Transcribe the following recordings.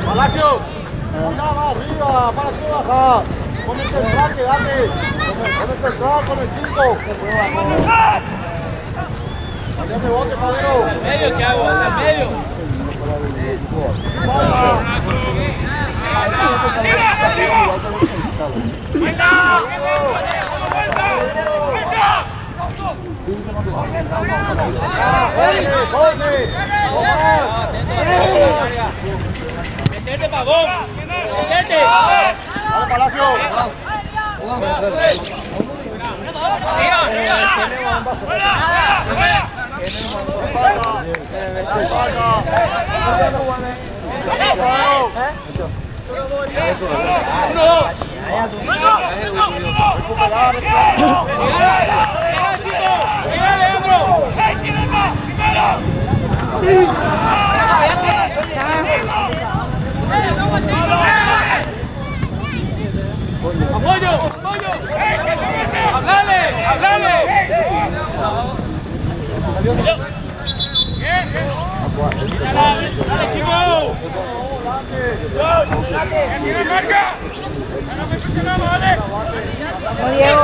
Palacio, anda más arriba, para que baja. Con el central, quédate. Con el central, con el 5. Allá me bote, Fabero. ¿Al medio qué hago? ¿Al medio? ¡Metete, pavón! ¡Metete! ¡Dale, Palacio! ¡Apoyo! ¡Apoyo! ¡Hablale! ¡Hablale! ¡Dale, chico! ¡Tiene marca! ¡Vamos, Diego!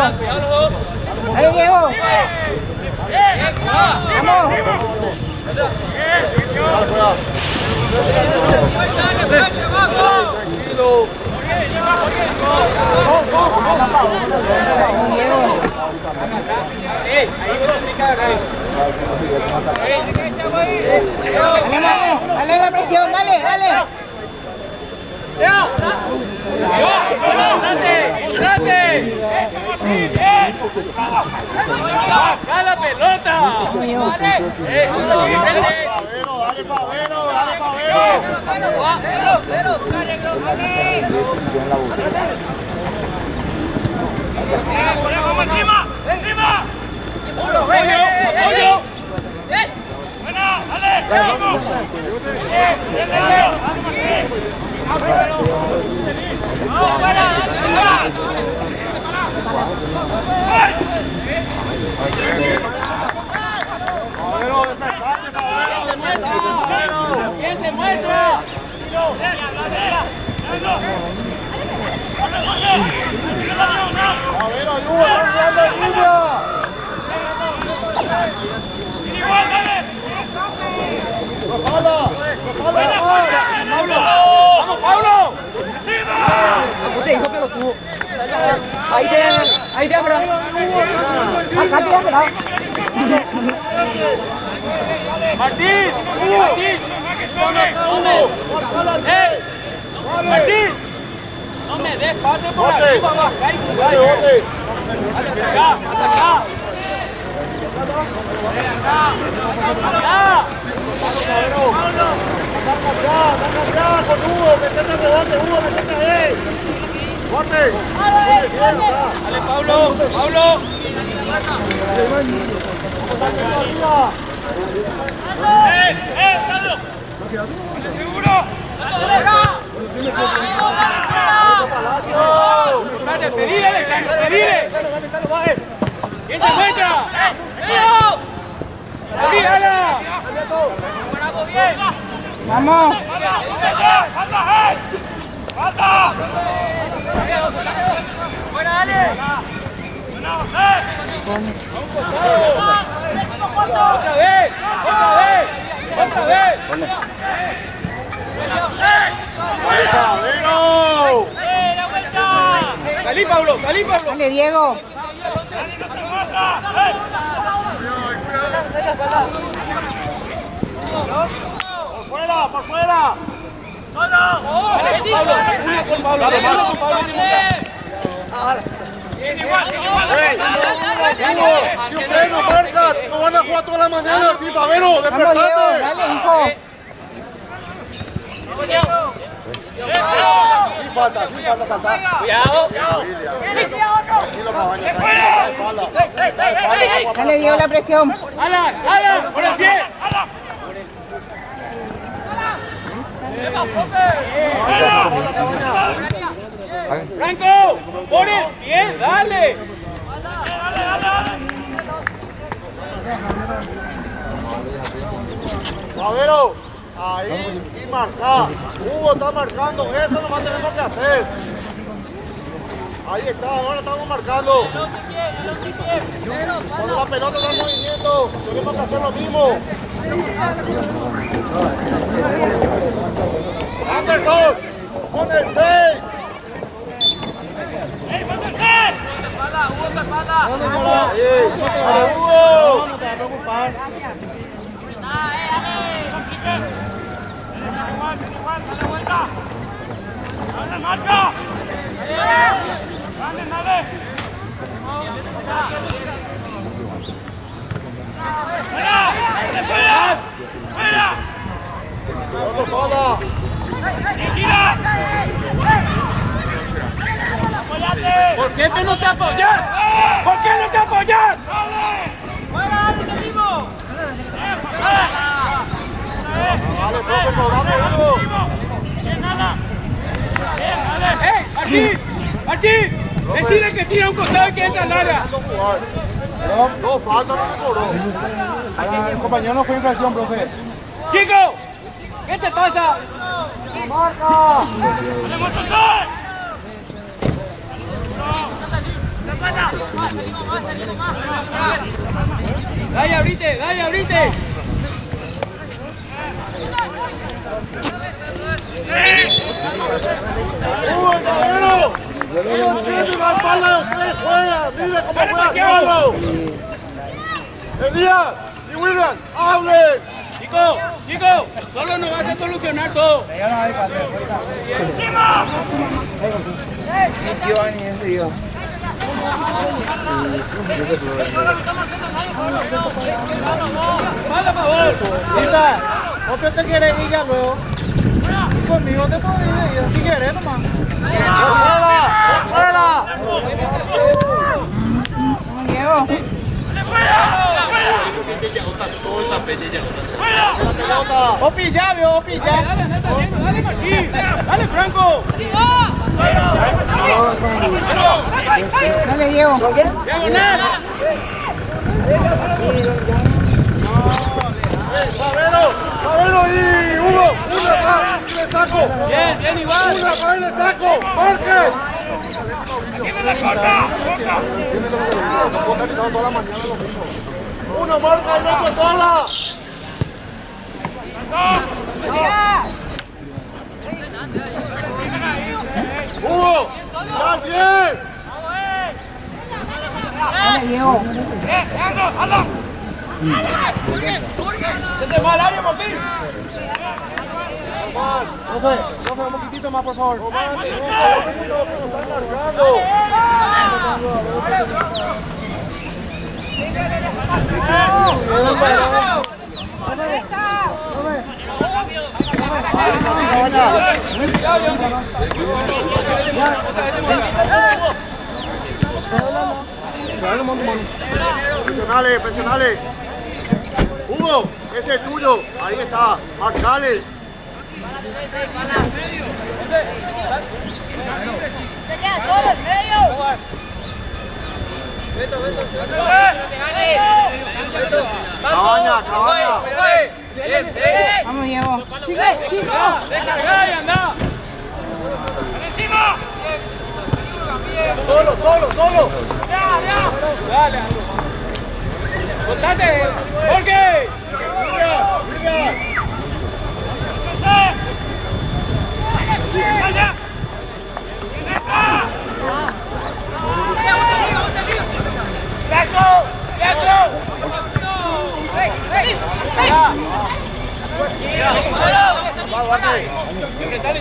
¡Ahí, Diego! ¡Vamos! Dale, mami, dale la presión, dale, dale. ¡Date! ¡Acá la pelota! Dale, Fabero, dale, Fabero. ¡Vamos encima! ¡Encima! ¡Apoyo! ¡Buena! ¡Dale! ¡Vamos! Fabero, despertate, Fabero, despertate, Fabero. ¿Quién se muestra? Fabero, ayuda, está jugando el niño. ¡Igual, dale! ¡Pablo! ¡Vamos, Pablo! Ahí te abro. Acá te abro. ¡Martín! ¡Martín! ¡Martín! No me des pase por arriba, va. Dale, bote. ¡Hasta acá! ¡Hasta acá! ¡Acá, con Hugo! ¡Metete de bote, Hugo! ¡Metete ahí! ¡Bote! ¡Dale, Pablo! ¡Pablo! ¡Pablo! ¡Seguro! ¡Pedile, Alexander! ¡Pedile! ¿Quién se encuentra? ¡Pedíala! Vamos. ¡Falta! ¡Buena, dale! ¡Otra vez! ¡Otra vez! ¡Otra vez! ¡Fabero! ¡La vuelta! ¡Salí, Pablo! ¡Salí, Pablo! Dale, Diego. ¡Por fuera! ¡Por fuera! ¡Solo! ¡Dale, Pablo! ¡Con Pablo! ¡Dale, con Pablo! ¡Igual! Hugo, si ustedes no marcan, no van a jugar toda la mañana, sí, Fabero, Vamos, Diego. despertate. Dale, hijo. Sí falta saltar. ¡Cuidado! Dale, Diego, la presión. ¡Alan! ¡Alan! ¡Por el pie! ¡Franco! ¡Por el pie! ¡Dale! Favero, ahí y marca. Hugo está marcando, eso nomás tenemos que hacer. Ahí está, ahora estamos marcando. Cuando la pelota está en movimiento, tenemos que hacer lo mismo. Anderson, con el 6. ¡Ey, ponte el 6! Hugo, te espalda. Hugo. No te vas a preocupar. Dale vuelta. Dale, marca. Dale, dale. ¡Fuera! ¡Fuera! ¡Fuera! ¡Tira! ¿Por qué tú no te apoyas? ¿Por qué no te apoyas? ¡Fuera, mismo! Dale, profe, cobrame uno. ¡Bien, nada! ¡Ey, Martín! ¡Martín! Decide que tira un costado y que entra al área. No, falta, no me cobró. El compañero no fue infracción, profe. ¡Chico! ¿Qué te pasa? ¡Marca! ¡Dale, Montosol! ¡Dale, abrite! ¡Dale, abrite! ¡Favero! ¡No tiene la espalda de usted! ¡Juega! ¡Mire cómo juega solo! ¡Elías! ¡Y William! ¡Hable! Chico, solo no vas a solucionar todo. Ya no hay paseo, fuerza. ¡Encima! 21 años ese yo. ¡Manda, por favor! Lisa, ¿vos qué te quieres ir ya luego? Conmigo te puedo ir, si quieres nomás. ¡Fuera! ¡Fuera! Diego. Opi ya, veo, Opi ya. Dale, Martín. Dale, Franco. Dale, Diego. Diagonal. ¡Favero! ¡Favero y Hugo! ¡Una acá! ¡Le saco! Bien, igual. ¡Una acá y le saco! ¡Marque! ¿Quién me la corta? ¡Una marca y otro sola! ¡Hugo! ¡Ya bien! Dale, Diego. ¡Anda! ¡Desde mal área, Martín! Profe, un poquitito más, por favor. Presionale, presionale. Hugo, ese es tuyo. Ahí está. Marcale. Cabaña, cabaña. Vamos, Diego. Descarga y anda. ¡Encima! Solo. Dale. ¡Contate! ¡Jorge! ¡Allá!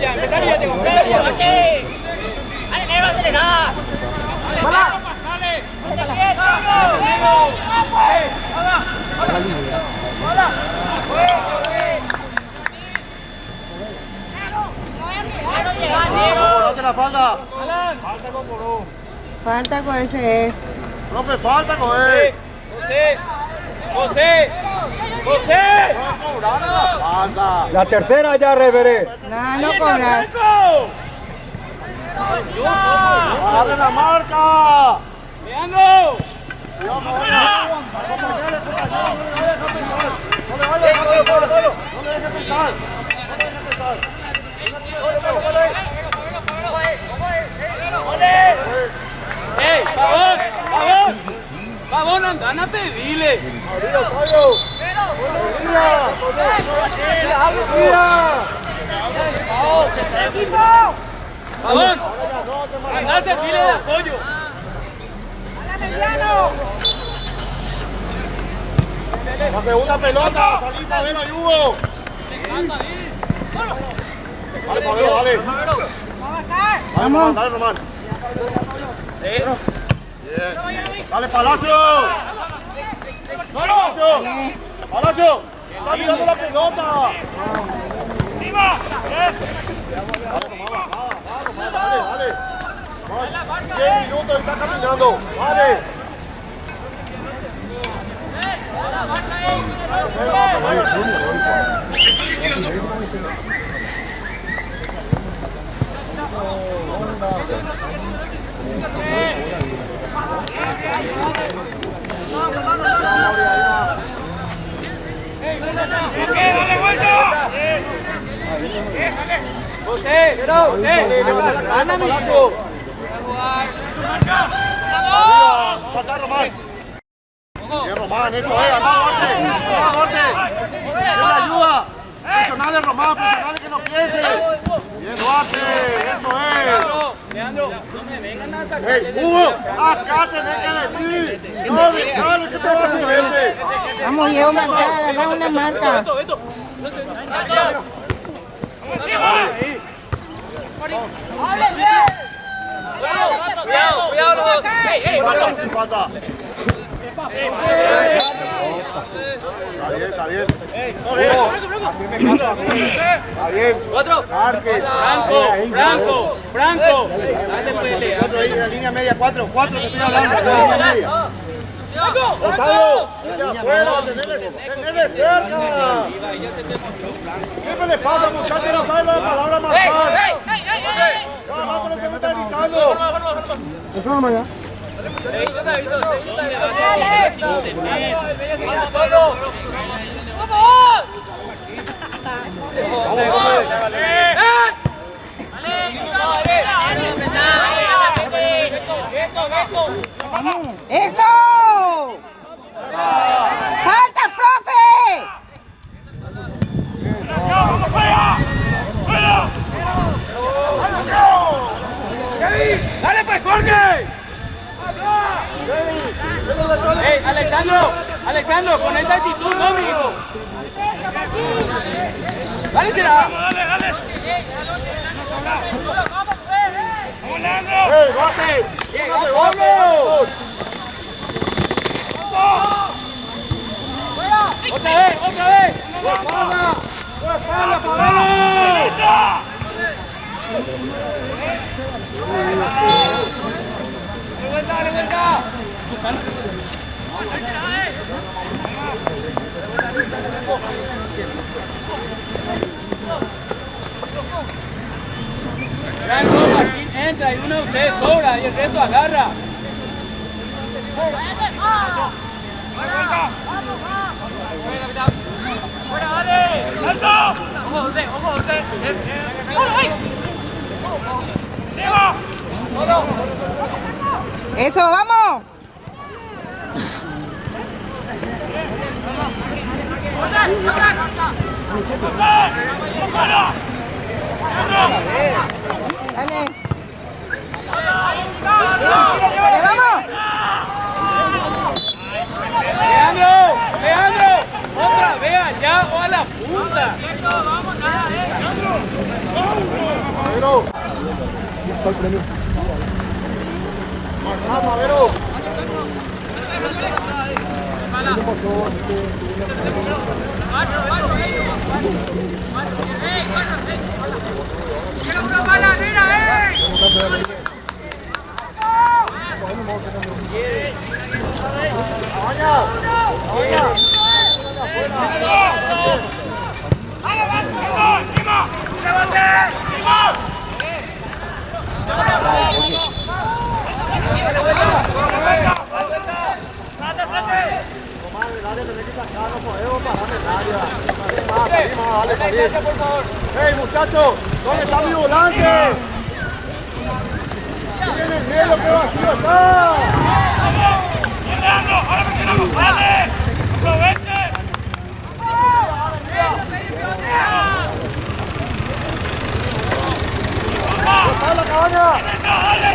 Empezale ya, Diego. Date la falda. Falta con ese. Profe, falta coger. José. Cobrar la falda. La tercera ya, reveré. No cobras. ¡Dale la marca! ¡Leandro! ¡Cuidado, cabaña! ¡Ey, favor! ¡Favor! ¡Favor, andan a pedirle! ¡Favor! ¡Anda a servirle de apoyo! La segunda pelota, salí Pavero y Hugo. Dale, Pavero, dale. Vamos, dale, Román. Bien. Dale, Palacio. Palacio. Palacio. Está mirando la pelota. Dale. 10 minutos y está caminando. Dale. ¡Dale vuelta! José, gana mi hijo. Falta Román. Bien, Román, eso es, anda norte. Bien la ayuda. Presionale, Román, presionale que no piense. Bien, Duarte, eso es. Leandro, no me vengan a sacar. Hey, Hugo, acá tenés que venir. No, dejale que te vas a hacer ese. Vamos, llevo marcada, agarra una marca. Beto. Cuidado los dos. Falta. Está bien. Está bien. Otro. Marque. Franco. Dale, pues, Leandro. Otro ahí en la línea media, 4 que estoy hablando, en la línea media. Octavio, de afuera, tenele cerca. ¿Qué le pasa, muchachos? No sabe la palabra marcar. Ya, vamos, lo que me está gritando. Entramos allá. ¡Eso! ¡Falta, profe! ¡Dale, pues, Jorge! ¡Ey, Alejandro, con esa actitud, no, amigo! ¡Dale, será! ¡Dale! ¡Hey, Duarte! ¡Vamos! ¡Otra vez! ¡Espalda, Pablo! Franco, Martín entra y uno de ustedes sobra y el resto agarra. ¡Fuera, dale! ¡Alto! ¡Ojo, José! ¡Eso, vamos! Dale. ¡Vamos! ¡Leandro! ¡Otra vez allá o a la punta! Pavero. Marcá, Pavero. Dale, tenés que sacarlo, podemos parar en el área. Dale, salir. Hey, muchachos, ¿dónde está mi volante? Miren el medio, qué vacío está. ¡Ahora presionamos! ¡Dale! ¡Aproveche! ¡Está en la cabaña! ¡Dale!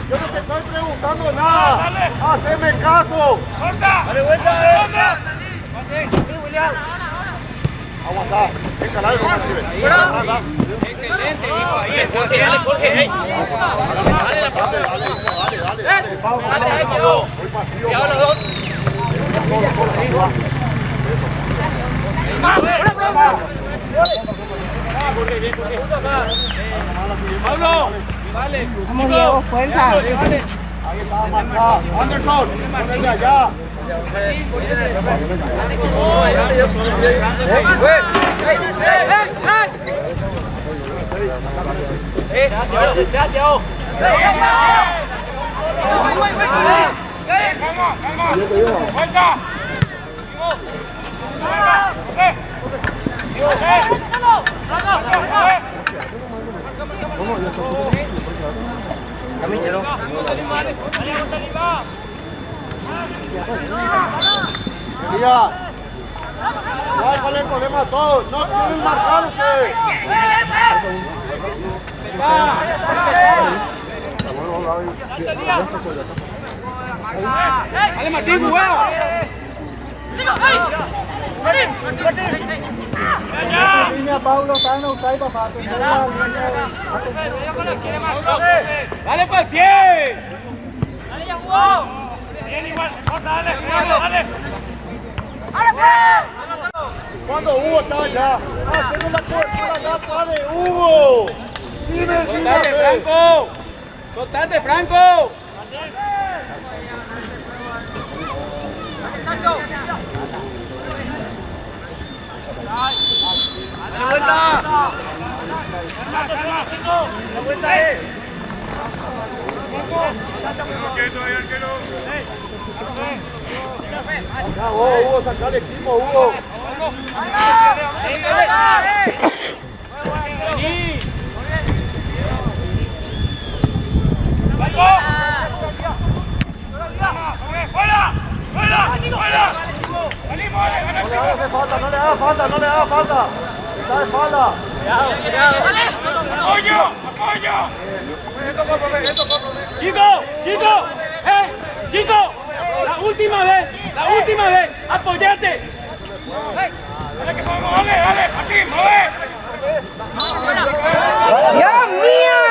Yo no te estoy preguntando nada. Haceme caso. ¡Dale vuelta! Aguanta. Venga, dale, Excelente, hijo. Ahí es Jorge, dale, Jorge. Dale la parte. Dale, ahí quedó. Y ahora los dos. Pablo. Vale. Vamos, Diego, fuerza. Ahí está, marcado. Anderson, ponele allá. Mira, ¿cuál es el problema de todos? No quieren marcar ustedes. Dale, Martín, jugado. Línea Paulo, Tano, Usay, papá. Dale para el pie. Dale, ya jugó. Bien, igual. Dale. Cuando Hugo está allá, haciendo la cobertura acá para Hugo. Constante, Franco. Constante, Franco. ¡Dale vuelta! ¡La vuelta es! Hugo, saca el equipo, Hugo. ¡Vení! ¡Fuera! No le haga falta. Está de falta. ¡Apoyo! ¡Chico! ¡Chico! La última vez, apoyate. Dale que podemos, dale, aquí, mueve. ¡Dios mío!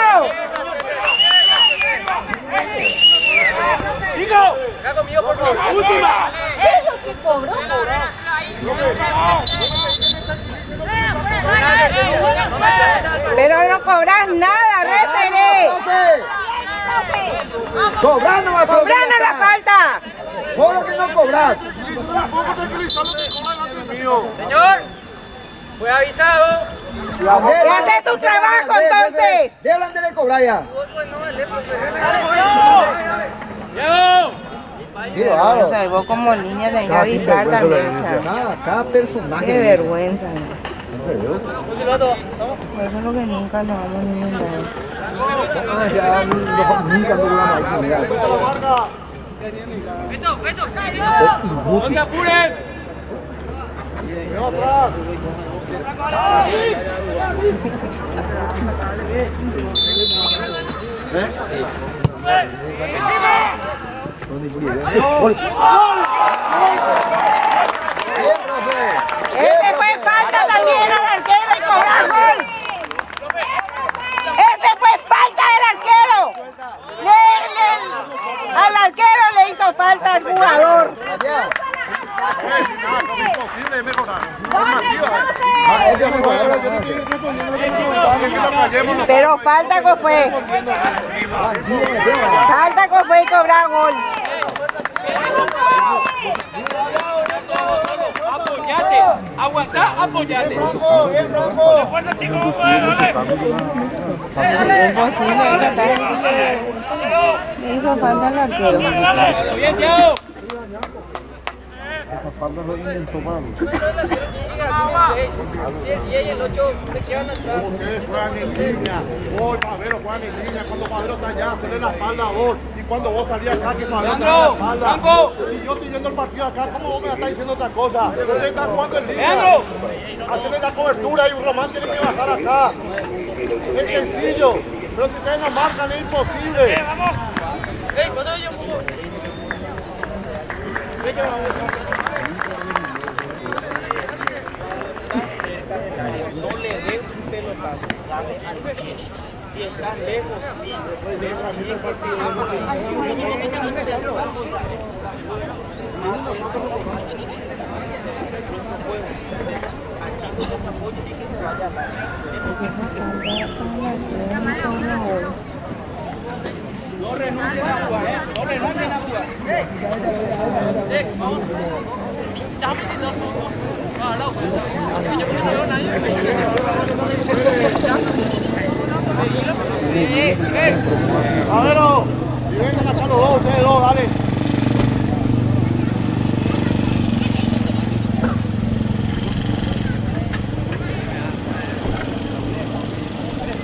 ¡Chico! ¡La última! ¿Qué es lo que cobró? Pero no cobras nada, réfere. Cobrando ¡Cobrando la falta! Todo lo que no cobras. Señor, fue avisado. ¿Qué haces tu trabajo entonces? Deben de cobrar ya. O sea, vos como niña tenés que avisar también. Cada personaje. Qué vergüenza. Por eso es lo que nunca nos vamos a inundar. Nunca nos vamos a ir. ¡No se apuren! Ese fue falta también al arquero y cobrar gol. Ese fue falta del arquero. Al arquero le hizo falta. falta al jugador. Imposible mejorar. Pero falta que fue. Falta que fue y cobrar gol. Apoyate, aguantá, apoyate. Fuerza, chicos, Imposible, le hizo falta al arquero. bien, Thiago. Esa falta lo inventó Pablo. Ustedes juegan en línea. Hoy Pavero juegan en línea. Cuando Pavero está allá, se le la espalda a vos. Y cuando vos salías acá, que Pavero te da la espalda. Y yo estoy viendo el partido acá, ¿cómo vos me estás diciendo otra cosa? Ustedes están jugando en línea. Hacerle la cobertura y un Román tiene que bajar acá. Es sencillo. Pero si ustedes no marcan, es imposible. No le dé un pelotazo, dale al pie. Si estás lejos, sí, deja bien el partido. No renuncien a jugar, no renuncien a jugar. Pavero, si vengan acá los dos, ustedes dos, dale.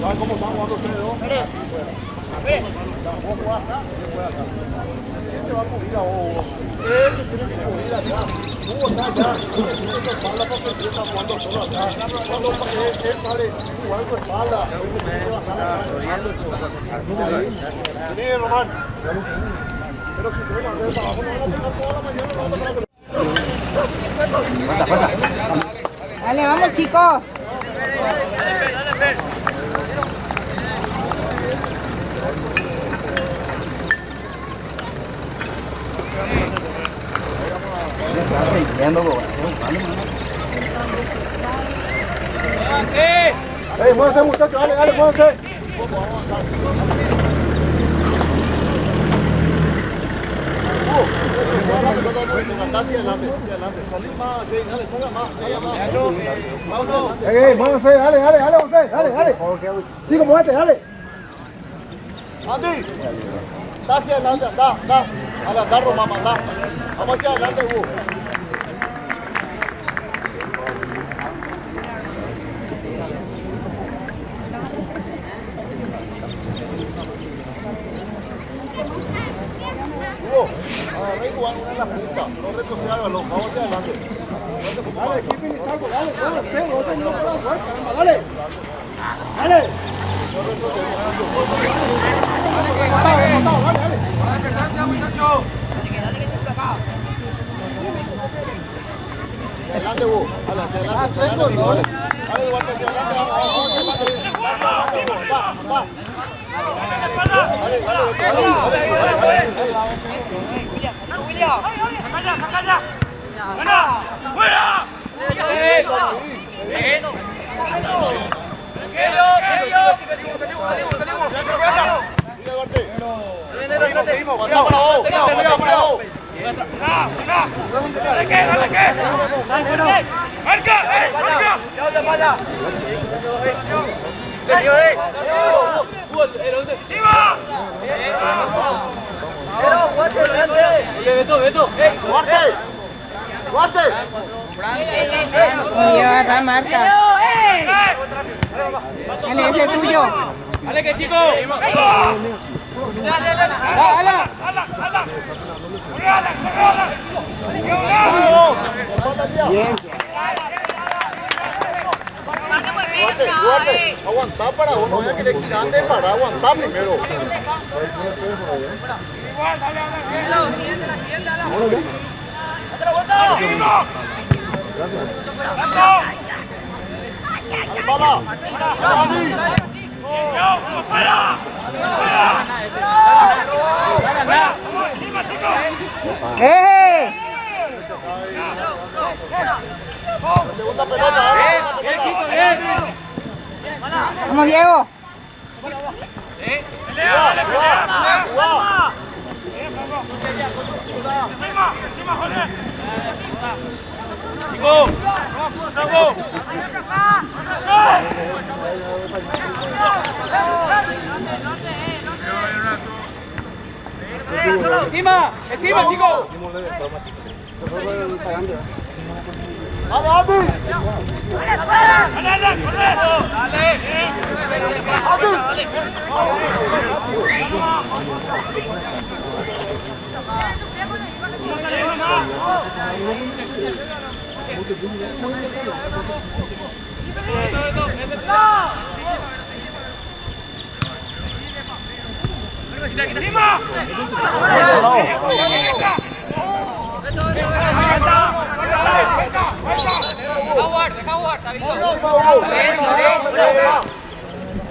¿Saben cómo están jugando ustedes dos? Vos jugás acá, yo juego acá. Este va a subir a vos. Este tiene que subir acá. Tú estás allá. Tiene que espalda porque él está jugando solo acá. Cuando él sale jugando su espalda. Vení, Román. Pero si ustedes van a hacer trabajo, no van a tener toda la mañana. Dale, vamos chicos. Muévanse muchachos, dale, dale, muévanse. Muévanse, dale, dale, dale, José, dale, dale. Sigo, muévete, dale. Andy, está hacia adelante, anda. Anda, Román, anda. Vamos hacia adelante, Hugo. Agarré y jugar una en la punta, no retroceda el balón, vamos hacia adelante. Dale, Kipin y Salvo, dale, dale. Dale. Adelante, Hugo. Adelante, Duarte, hacia adelante, va. Duarte. Y agarra marca. Dale, ese es tuyo. Dale que chico. Dale. Duarte, aguantá para vos, no voy a querer que ande para aguantar primero. ¡Bala! ¡Dani! ¡Eh! Segunda pelota. Bien, Chico, bien. Vamos, Diego. Chico, Chico. Encima, encima, chico. ¡Vamos, Andy!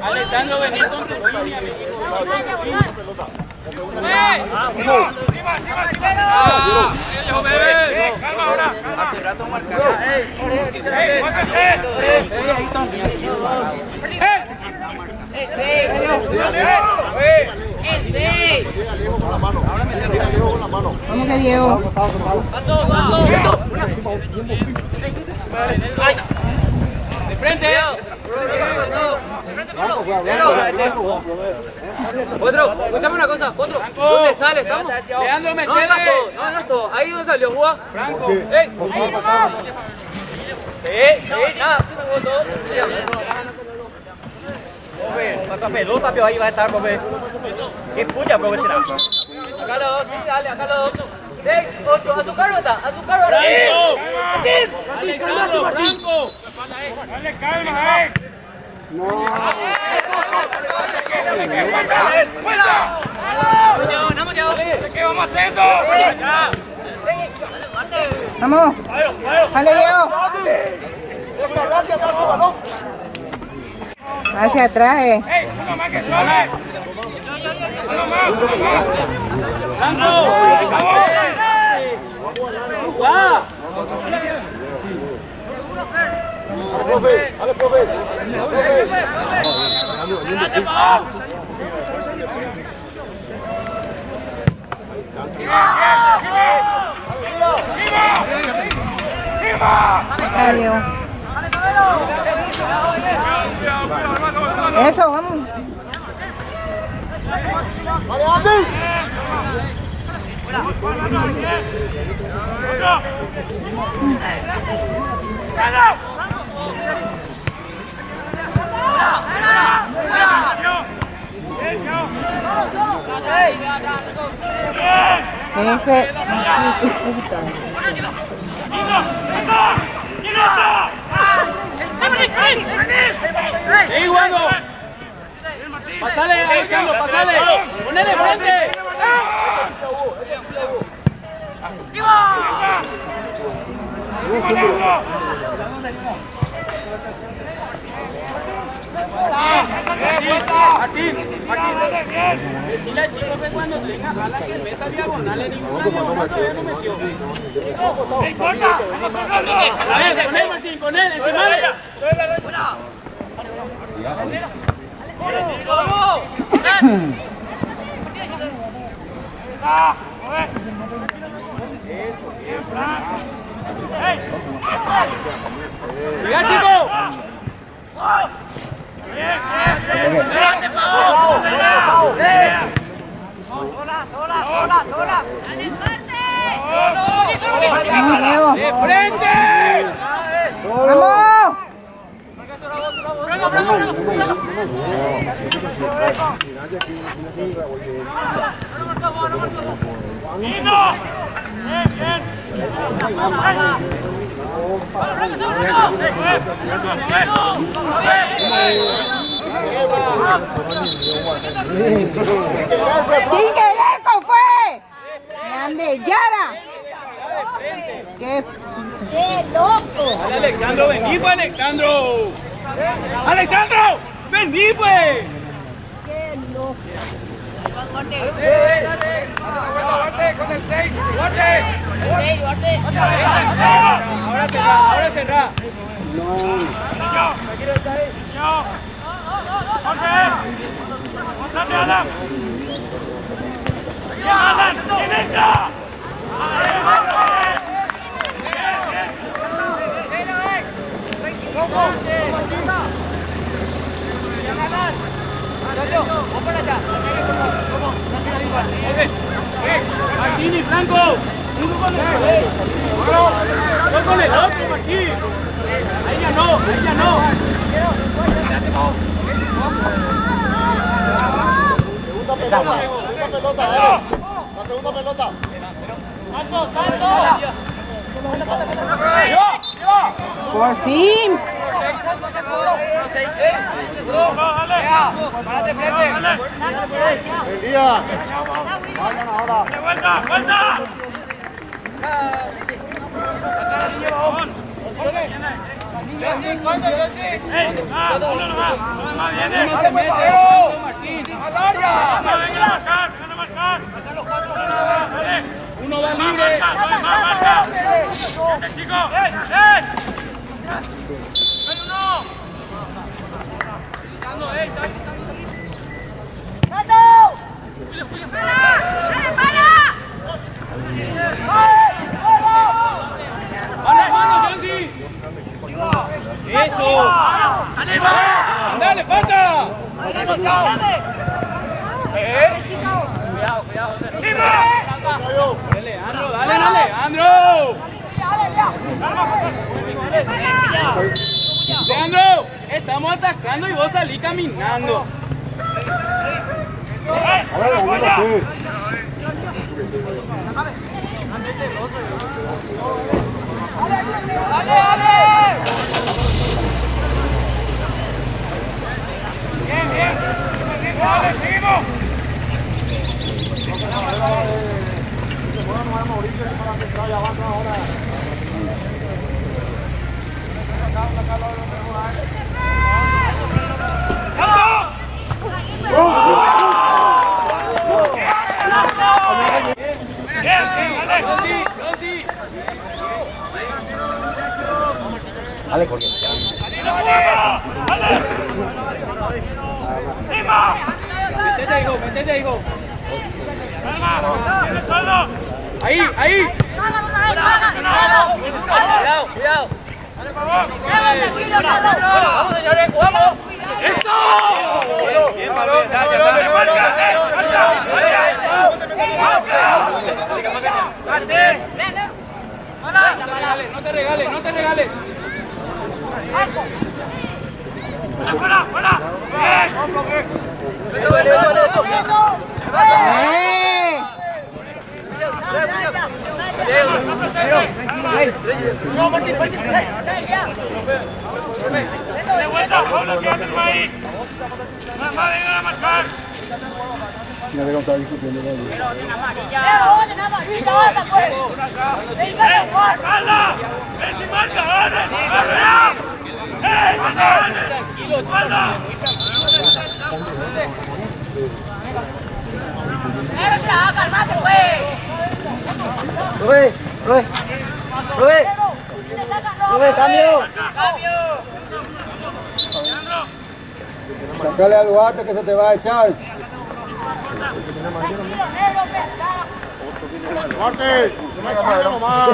Alessandro, vení con tu línea, calma ahora. Hace rato marcado. Llega Diego con la mano. Llega Diego con la mano. Vamos que Diego. De frente. Otro, escúchame una cosa, otro. ¿Dónde sale? ¿Estamos? Leandro, No, metele. no es todo. Ahí donde salió, Juan. Franco. ¡Ey! Nada, todo. Esa pelota, pero ahí va a estar, profe. ¡Qué puya, profe! Acá los dos, sí, dale, acá los dos. 6, 8, a su cargo está, a su cargo. Alessandro, Franco. Dale calma, ¡Vamos atentos! Vamos. Dale, Diego. Descargate atrás el balón. Hacia atrás, ¡Ey! ¡Uno más que suave! ¡Uno más! ¡Franco! Dale, profe. Dale, Diego. Eso, vamos. ¡Vale, Andy! Jefe. ¡Sí, jugando! ¡Pasale, Alejandro, pasale! ¡Ponele frente! Martín, dile al chico que cuando tenga a la que meta diagonal ninguna diagonal no metió. A ver, con él, Martín, con él, encima de ella. ¡Mira, chico! Vamos, Diego. ¡De frente! ¡Vamos! ¡Sin querer, fue! ¡Grande, Yara! ¡Qué loco! Dale, Alejandro, vení pues, Alejandro. ¡Alejandro! ¡Vení pues! ¡Qué loco! Dale, con el 6. Ahora cerrá. Martín y Franco, uno con el otro, con el otro, Martín. Ahí ya no, ahí ya no. Segunda pelota, dale. La segunda pelota. Por fin. Elías. Vayan ahora. ¡Vuelta, vuelta! Uno va libre. Chico. ¡Hay uno! ¡Eso! ¡Dale, pasa! Cuidado, cuidado. Dale, Leandro. Leandro, estamos atacando y vos salís caminando. Bien, bien. Dale, seguimos. Dale, corriendo. Metete, hijo. Ahí, ahí. Cuidado, cuidado. Vamos, señores, jugamos. ¡Esto! Bien, balón. No te regales. ¡Fuera! No, Martín. De vuelta, Pablo, quédate ahí. Va a venir a marcar. ¡Espalda! ¡Ven si marca! ¡Ahora! ¡Tranquilo! ¡Espalda! Rubén, cambio. Sacale al guante que se te va a echar. Duarte, nomás.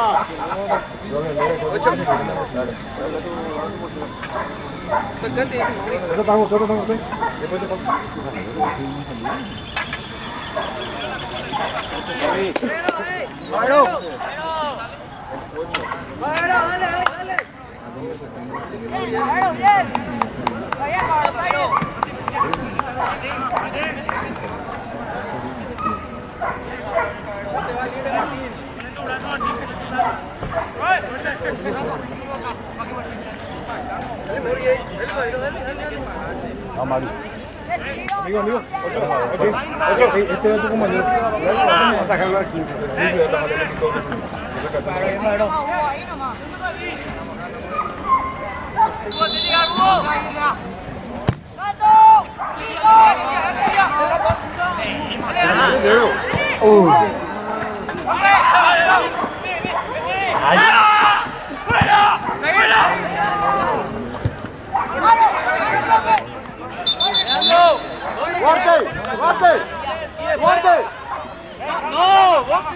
Amigo. Este es tu compañero. Vamos a sacarlo aquí.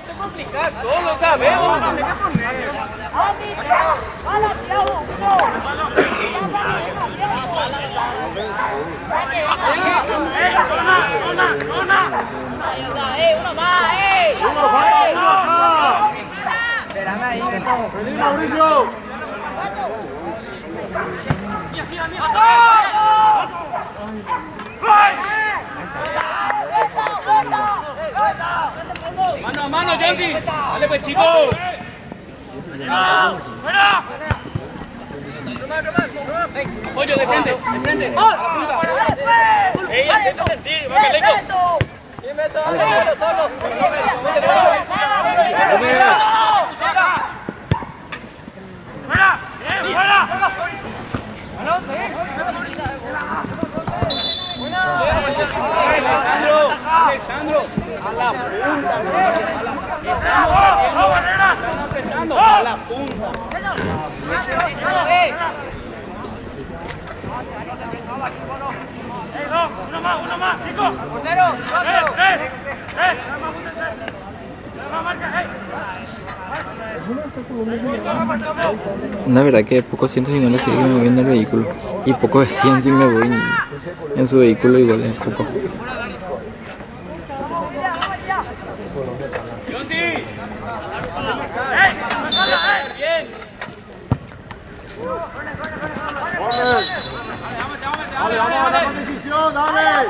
te complicas, todos lo sabemos. Uno, falta uno acá. Vení, Mauricio. Mano a mano, Johnny. Dale pues, chico. ¡Fuera! Apoyo de frente, de frente. A la punta. ¡Ey, acento sentir! ¡Va, Caleco! ¡Solo! ¡Fuera! ¡Bien, fuera! Alexandro, a la punta, a la punta. Uno más, chicos. Portero, tres. La verdad que pocos cientos si no le sigue moviendo el vehículo. Y poco de 100 si me voy en su vehículo igual es poco. Bien. Dale, vamos con decisión, dale.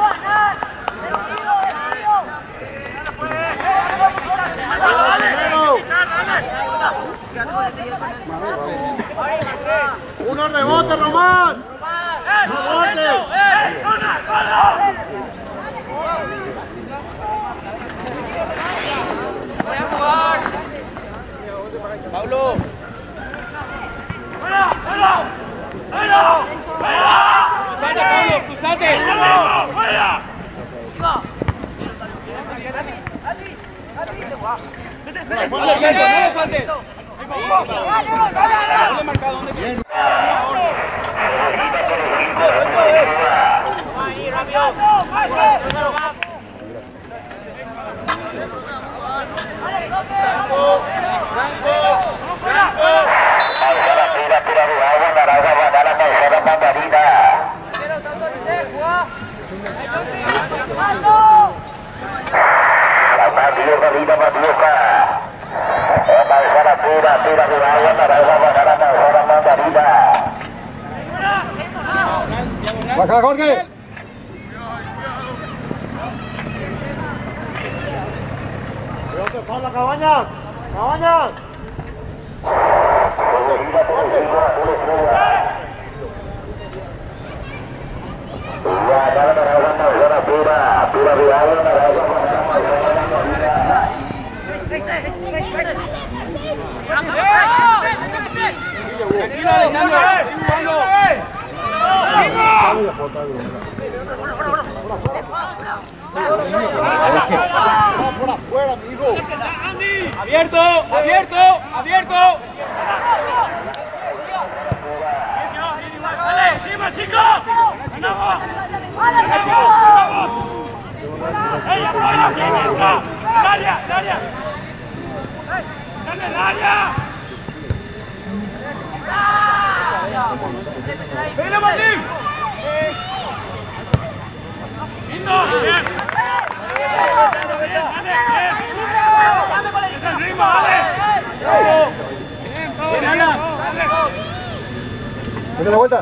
Uno rebote, Román. Rebote. Pablo. Cruzate, Pablo, cruzate. No faltes. ¿Dónde marcado? ¿Dónde quieres? Ahí, rápido. Baja, Jorge. Cuidado, Pablo, Cabañas. Cabañas. Tranquilo, Alexandro. Por afuera, amigo. Abierto. Dale, encima, chicos. Ganamos. ¡Ey, apoyo! ¿Quién entra? ¡Daria! ¡Dale, Daria! ¡Venga, Martín! ¡Lindo! ¡Bien! ¡Es el ritmo, dale! ¡Bien, Ana! ¡Dale la vuelta!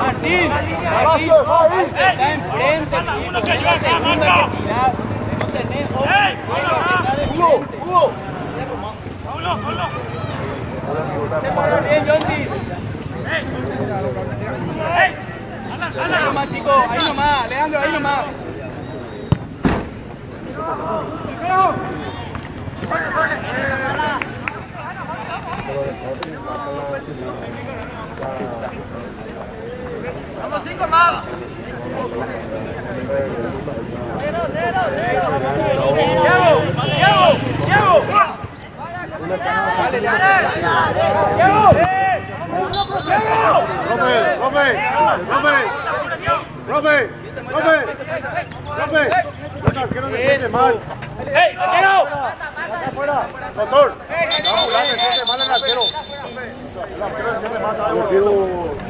Martín, está enfrente. Uno que ayuda acá, Marco. No tenés Hugo. Se para bien, Johnny. Ahí nomás, chicos, ahí nomás, Leandro, ahí nomás. Vamos 5 más. arquero se siente mal. ¡Ey, arquero! Acá afuera. Doctor. La ambulancia se siente mal el arquero. El arquero se siente mal.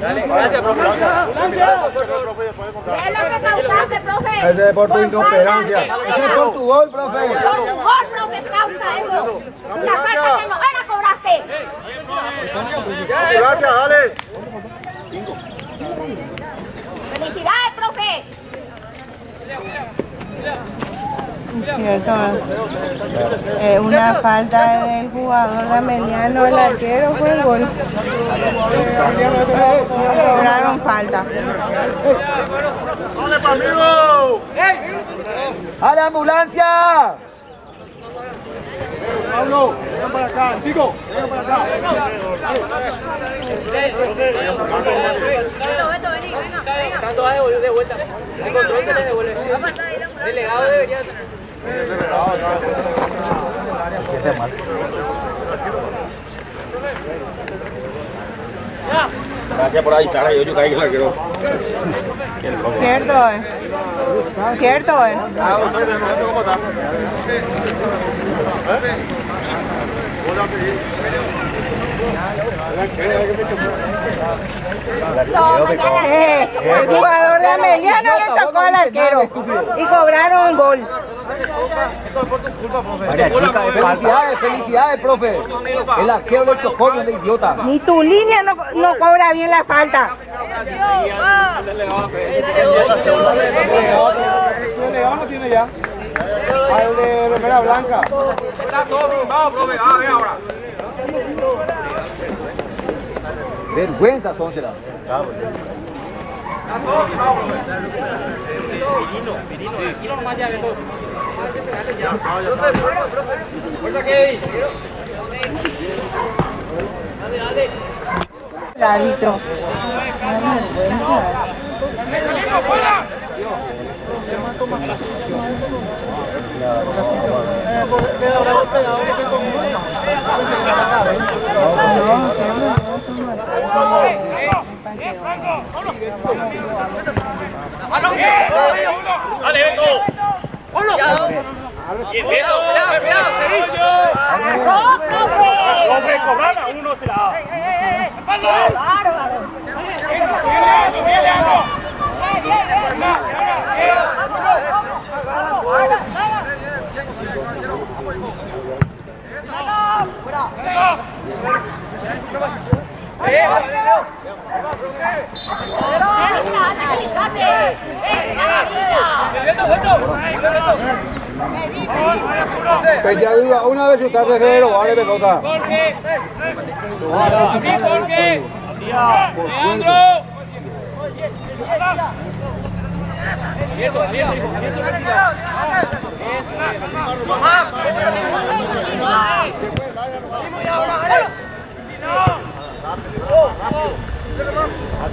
Dale, gracias, profe. ¿Qué es lo que causaste, profe? Ese es por tu incomperancia. Ese es por tu gol, profe. Por tu gol, profe, causa eso. Una falta que no era, cobraste. Gracias, dale. Felicidades, profe. Cierto, una falta del jugador rameliano, el arquero fue el gol. Cobraron falta. ¡Dale, Pamilo! ¡A la ambulancia! Pablo, ven para acá, chico. Ven para acá. Vení, venga. Tanto va de vuelta. El control se le devuelve. Delegado debería ser. Gracias por avisar, yo caí que la quiero. Cierto, Cierto, el jugador de Ameliano le chocó al arquero y cobraron un gol. Felicidades, felicidades, profe. El arquero le chocó, no de idiota. Ni tu línea no cobra bien la falta. El delegado no tiene ya. Al de remera blanca. Está todo firmado, profe. Ah, ve ahora. Vergüenza, Sóncera. Está todo firmado, profe. Pirino nomás ya, todo. Fuerza, Kevin. Dale. El árbitro. ¡Fuera! ¡Dale, Beto! ¡Ponlo! ¡Bien, Beto! ¡Cuidado, seguí! ¡Profe, cobrala! Uno se la da. ¡Bárbaro! ¡Viene algo! Pecha viva, una vez chutar de cero, vale pelota. Jorge. Jorge. Leandro.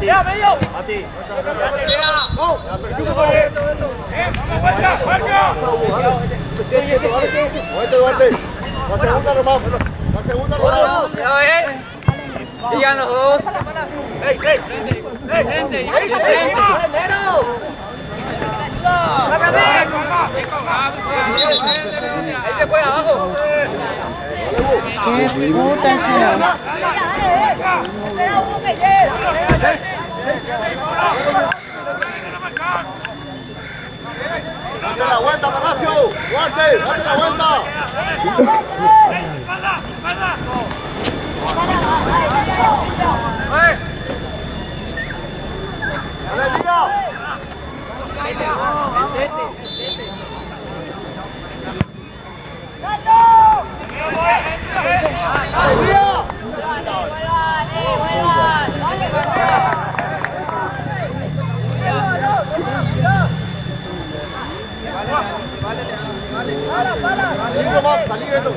¡Ya, medio! ¡A ti! Duarte. La segunda, Román. La segunda, Román. Sigan los dos. Ahí se fue abajo. Qué puta será. Espera uno que llega. Date la vuelta, Palacio. Duarte, date la vuelta. Dale, tira. Salí, Beto.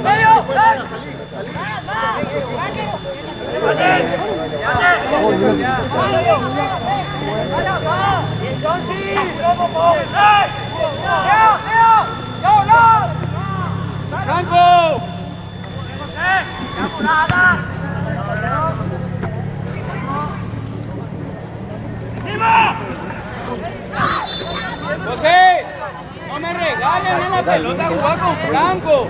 ¡Franco! ¡José! me regalen la pelota, jugar con Franco.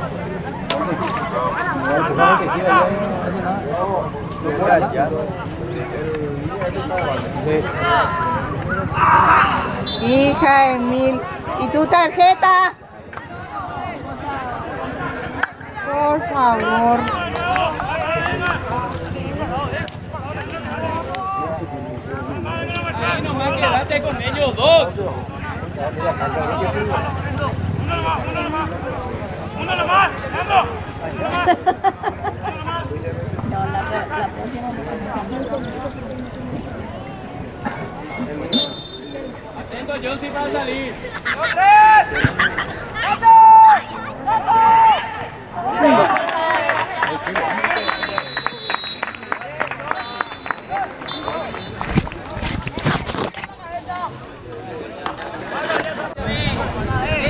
Hija Emil, ¿y tu tarjeta? Por favor. Ay, no me quedaste con ellos dos. Uno nomás, Atento, John, si va a salir.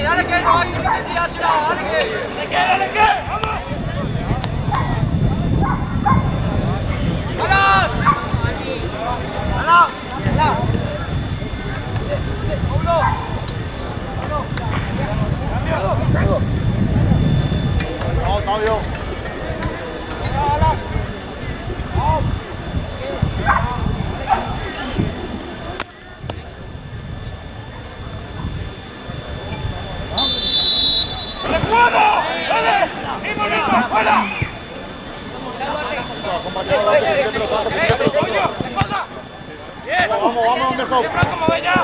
Dale que no hay intensidad, dale que, vamos. No, yo. Vamos, Anderson. Como ve ya.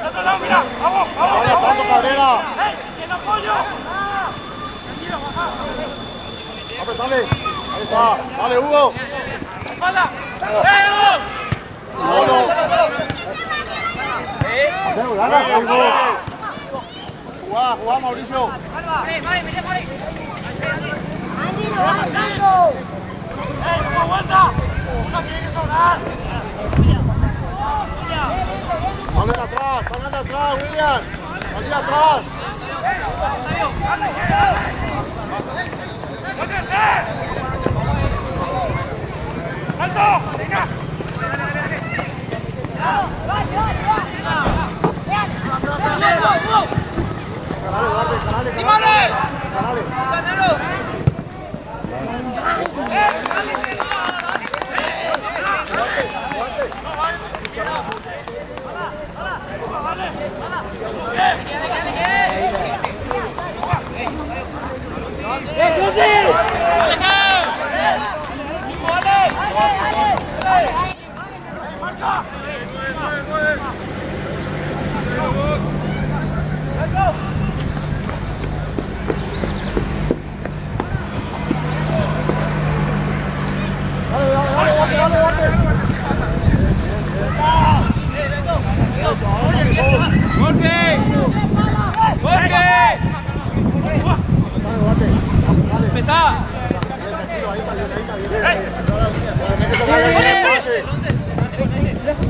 Al otro lado, mira. Vamos. Vaya, tanto Cabrera. ¡Tiene apoyo! Dale. Ahí está. Dale, Hugo. ¡Espalda! Jugá, Mauricio. ¡Aguanta! ¡Uno tiene que sobrar! Salgan de atrás, William. Allí atrás. ¡Alto! ¡Venga! ¡Timale!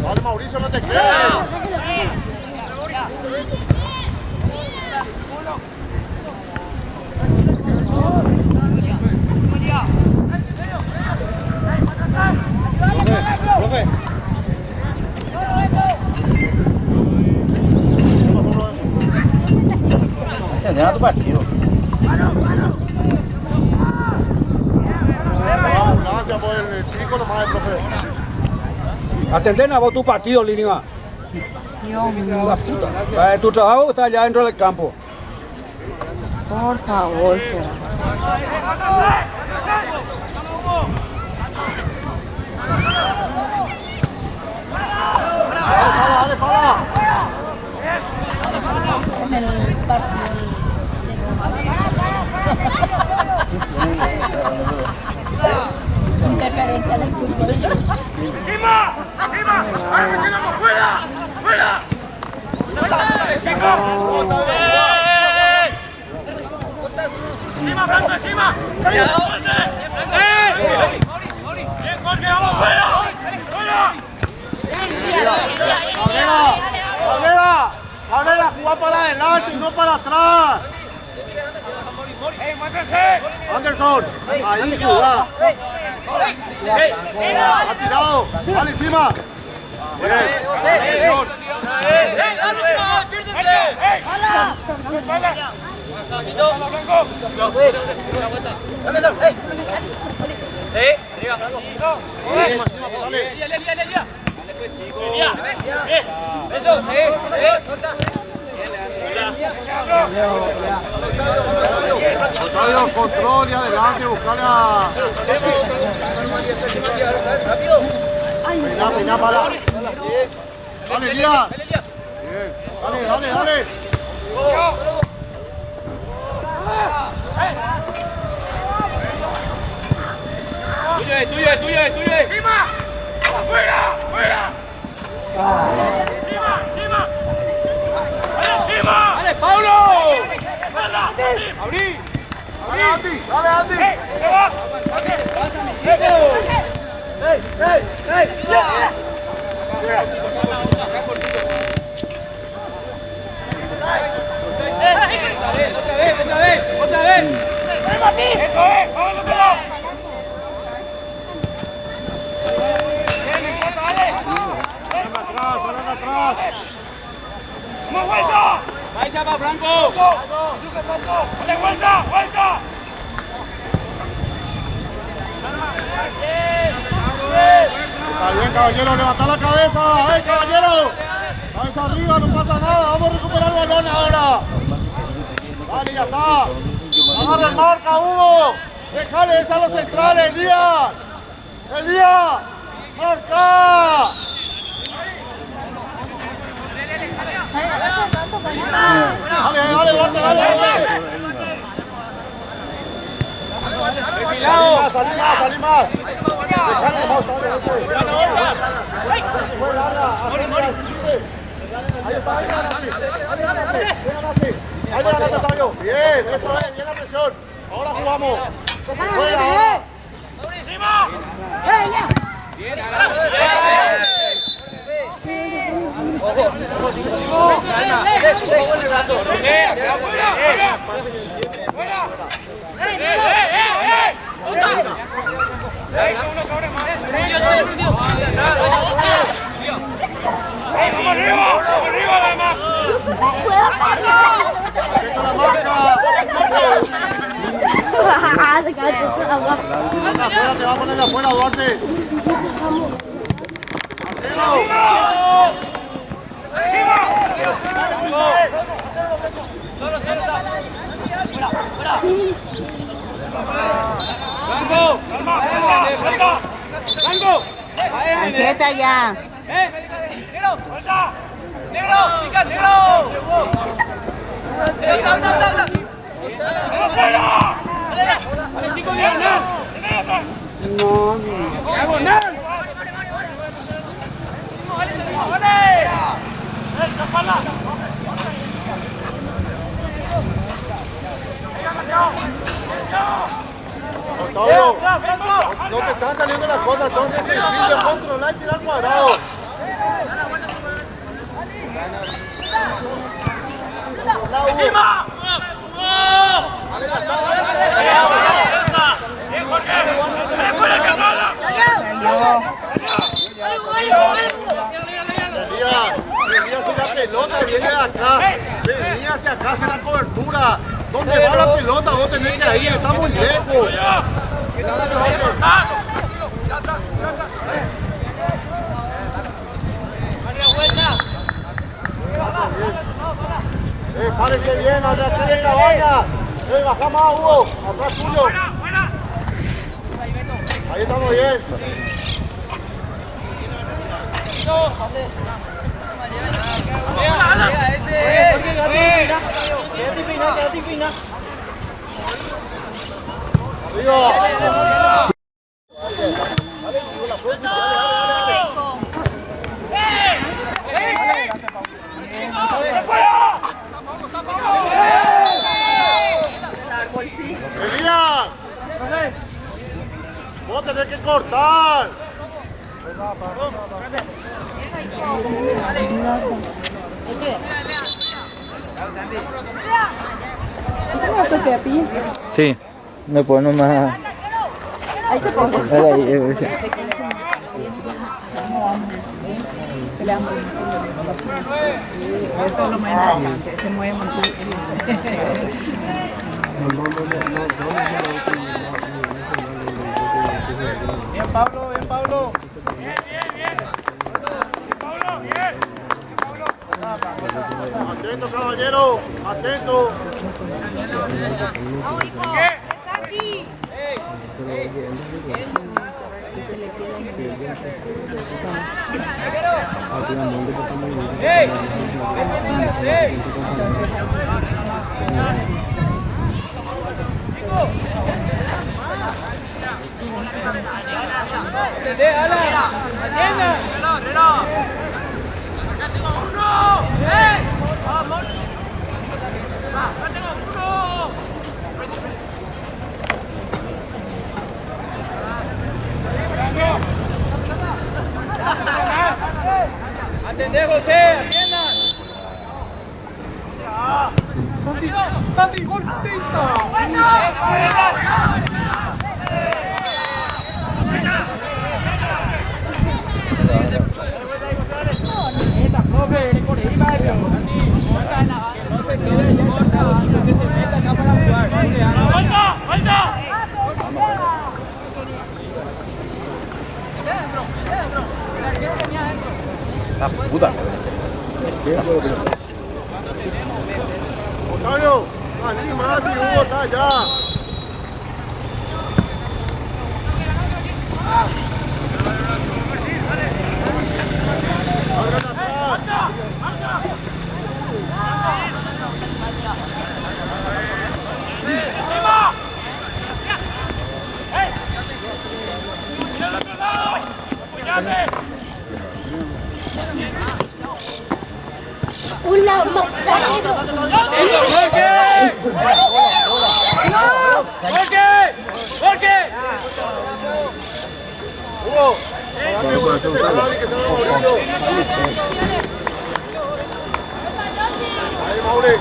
Dale, Mauricio, no te quedes. Profe. Termina tu partido. Gracias por el chico nomás, profe. Atenden a vos tu partido, Línea. La puta. Tu trabajo está allá dentro del campo. Por favor, Dale, para. Interferencia del fútbol. ¡Encima! ¡Ahora que sigamos! ¡Fuera! ¡Fuera! ¡Encima, Franco, encima! ¡Bien, Jorge, vamos! ¡Fuera! ¡Fuera! Cabrera, jugar para adelante y no para atrás. ¡Ey, muéstrense! Anderson, ahí jugá. Ha tirado, dale encima. Bien, ¡Ey, dale, piérdete! ¡Ey! Sí, arriba, Franco. Eso, sí. Octavio, control y adelante, buscale a... Peiná, para. Dale, Elías. Bien. Dale. Tuyo es. ¡Encima! ¡Fuera! ¡Encima! ¡Dale, Paulo! ¡Abrí! Dale, Andy. ¡Otra vez! ¡Eso es! ¡Vámonos! Atrás. ¡Más vuelta! ¡Vaya para Franco! ¡Dale vuelta! Está bien, caballero, levanta la cabeza. ¡Hey, caballero! Cabeza arriba, no pasa nada. Vamos a recuperar el balón ahora. Dale, ya está. Agarra el marca, Hugo. Déjale esa a los centrales, Elías. ¡Marca! Dale, Duarte, dale. Salí más. Dejale más, Ahí le ganaste, Octavio. Bien, eso es, bien la presión. Ahora jugamos. ¡Encima! Afuera, te va a poner de afuera, Duarte. Quieta ya. ¡Negro! ¡Pica, negro! ¡Dale, chico, diagonal! ¡Diagonal! Octavio, no te están saliendo las cosas, entonces es sencillo controlar y tirar cuadrado. ¡Encima! Venía hacia la pelota, viene de acá. Venía hacia acá, hacia la cobertura. ¿Dónde va la pelota? Vos tenés que ir, está muy lejos. Párese bien, atrás de Cabaña. Baja más, Hugo. Atrás tuyo. Ahí estamos bien. Arriba. Elías, vos tenés que cortar. Sí, me puedo nomás. Ahí te pongo. pelean muy bien. Eso es lo más importante, se mueve muy bien. Bien, Pablo, bien, Pablo. Atento, caballero, atento. Atendé, José, atiendan. Santi, golpita. Octavio, más más y Hugo está allá. Hugo, que se va muriendo. Ahí, Mauri.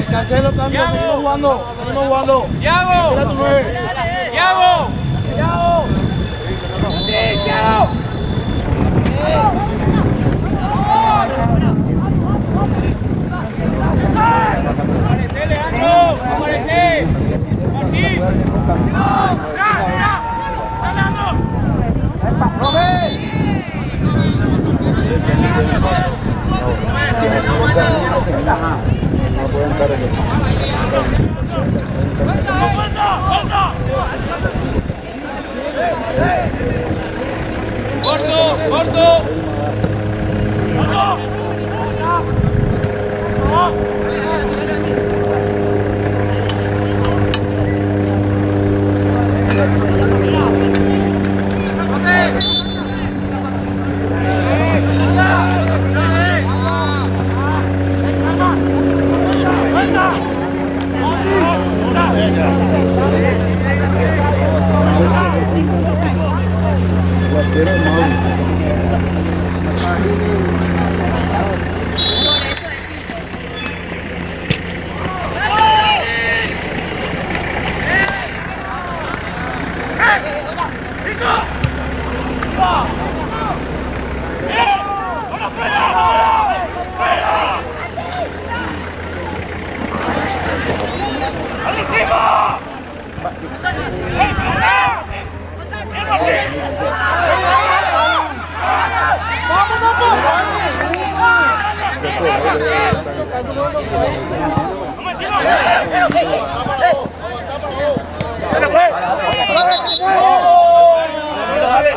Cancelo, cambio, seguimos jugando. ¡Yago! Era tu 9. ¡Yago! ¡Yago! ¡Aparece, Leandro! ¡Aparece! ¡Martín! ¡Corto! ¡Corto!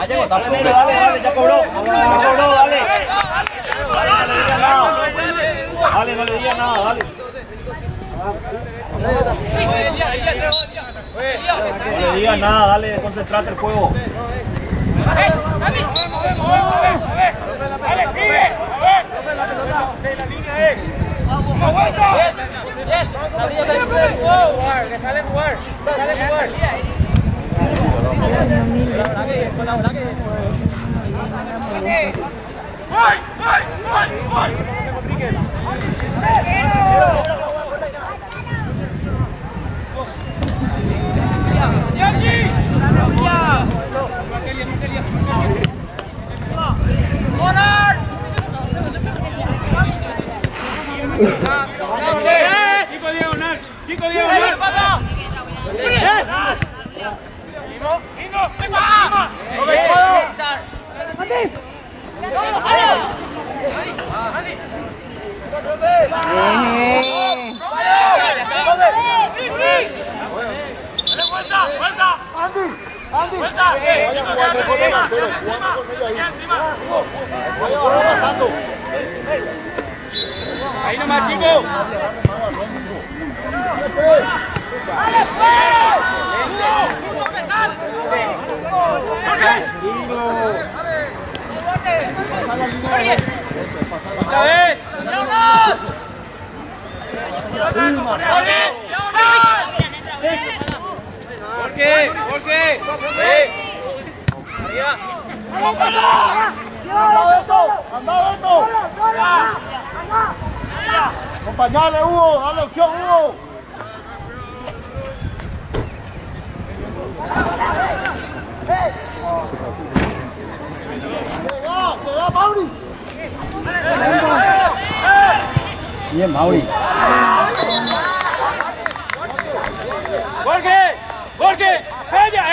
Gallego, dale, ya cobró, dale. Dale, no le digas nada, dale. No le digas nada, dale, concentrate el juego. Dale, sigue. Déjale jugar. Chico diagonal. Ahí nomás, chico. Otra vez. ¿Por qué? Arriba. ¡Anda, Beto! Acompañale, Hugo, dale opción, Hugo. Se va, Mauri. Bien, Mauri. Jorge, calla,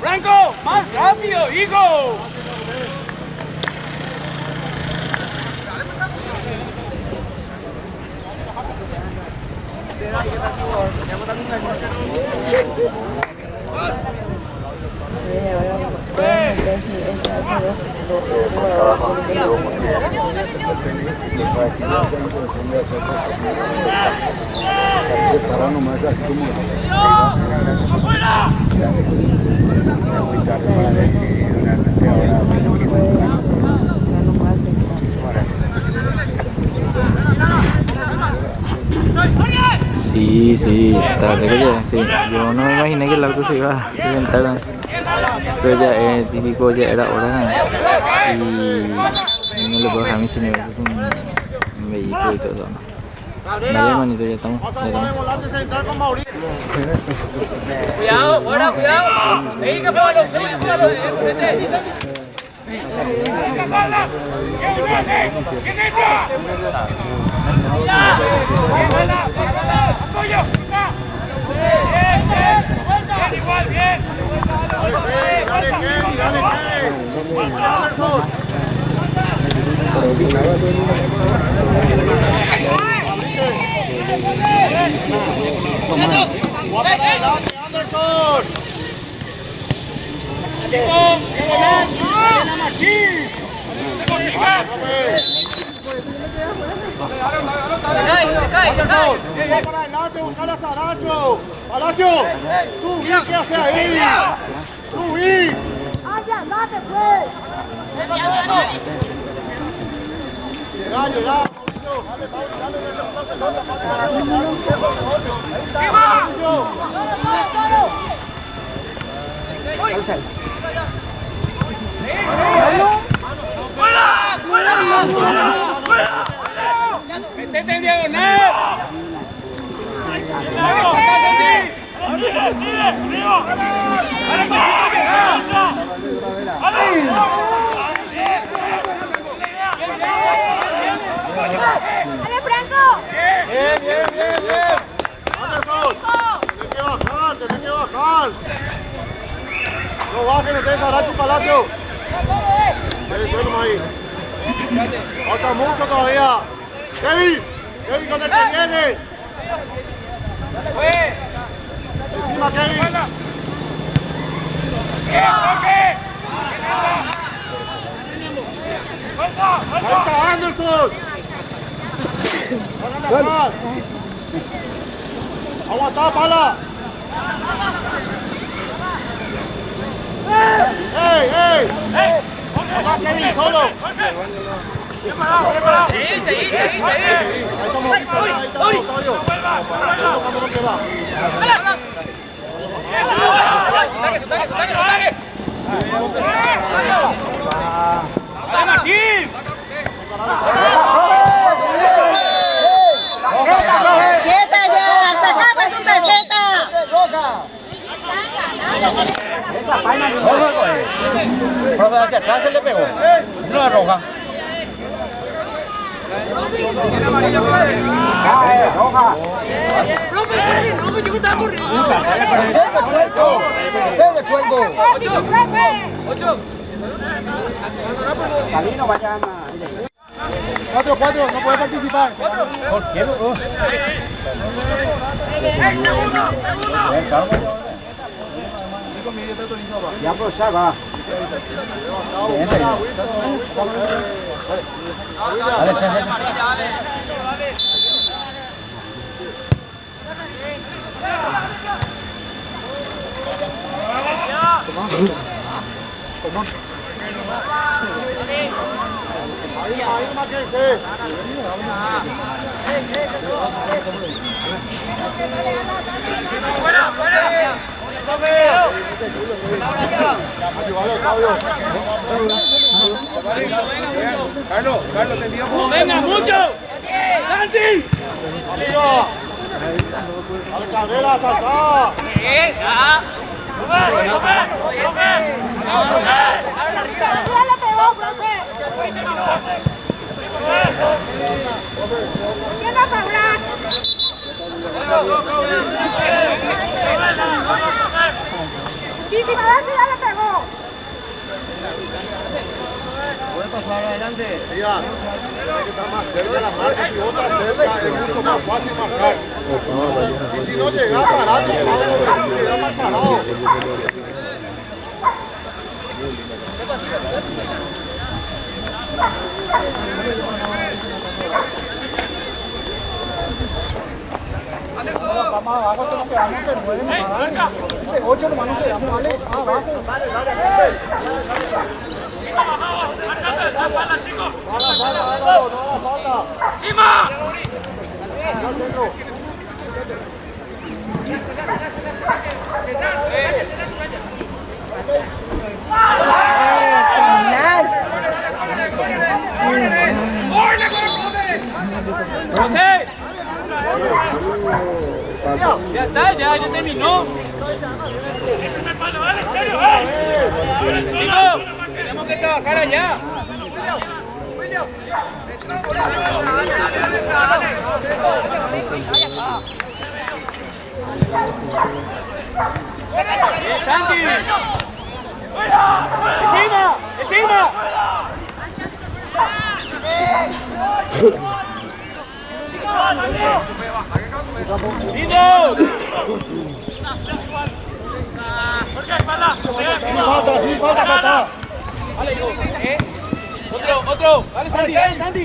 Franco, más rápido, hijo. Sí, tarde que ya, sí. Yo no me imaginé que el auto se iba a reventar, pero ya es típico, ya era hora y no le puedo dejar a mi señor, es un vehículo y todo eso, ¿no? Dale, hermanito, ya estamos. Cuidado, fuera, cuidado. Seguí que juega, ¿Quién entra? ¡Apoyo! ¡Bien! ¡Igual, bien! Dale, Anderson. ¡Chico! ¡Aquí! Te cae. Va para adelante, buscar a Saracho. Palacio, subí, ¿qué hace ahí? Subí. ¡Allá, andate, pues! Llega. ¡Solo! Dale. Métete en diagonal. ¡Dale, Franco! Bien, bien, bien, bien. Anderson, tenés que bajar. No bajen ustedes, Aracho Palacio. Suéltame ahí. Falta mucho todavía. Kevin con el que viene. Encima, Kevin. Ahí está Anderson. Aguanta, pala. ¡Ey! ¡Vamos, Kevin, solo! Ahí estamos, Toyo. ¿Cuándo no queda? ¡Martín! ¡Tarjeta ya! ¡Sacame tu tarjeta! Profe, hacia atrás se le pegó. No la roja. Se le cuelgo. Camino, vayan. 4, no puede participar. ¿Por qué no? Ya aprovechar, va. Ahí, Mackenzie. Carlos, te envío. ¡Venga, mucho! ¡Santi! ¡Arriba! ¡A la carrera, saltá! ¡Ya le pegó, profe! ¿Quién va a hablar? Muchísimas gracias, ya le pegó. ¿Puede pasar adelante? Mira, hay que estar más cerca de la marca, si otra cerca es mucho más fácil marcar. Y si no llegas parado, queda más parado. Vamos abajo, esto nos quedamos, se mueven, dice 8 nomás nos quedamos, vale, abajo. Ya está, ya terminó. Tenemos que trabajar allá. Bien, Santi. ¡Encima! ¡Lindo! Sin falta, saltá. Otro. Dale, Santi.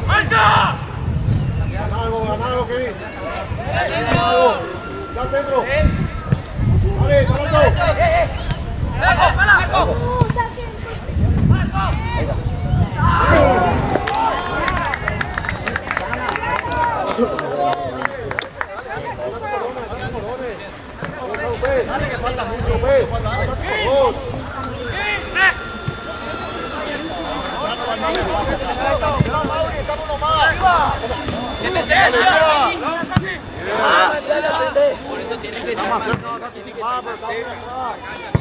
¡Marca! Gana algo, Kevin. Ya centro. Vale, Alonso. Dale que falta mucho, ve. Dale, por favor. Por eso tiene que Está más cerca, vas a anticipar, pero está bien atrás.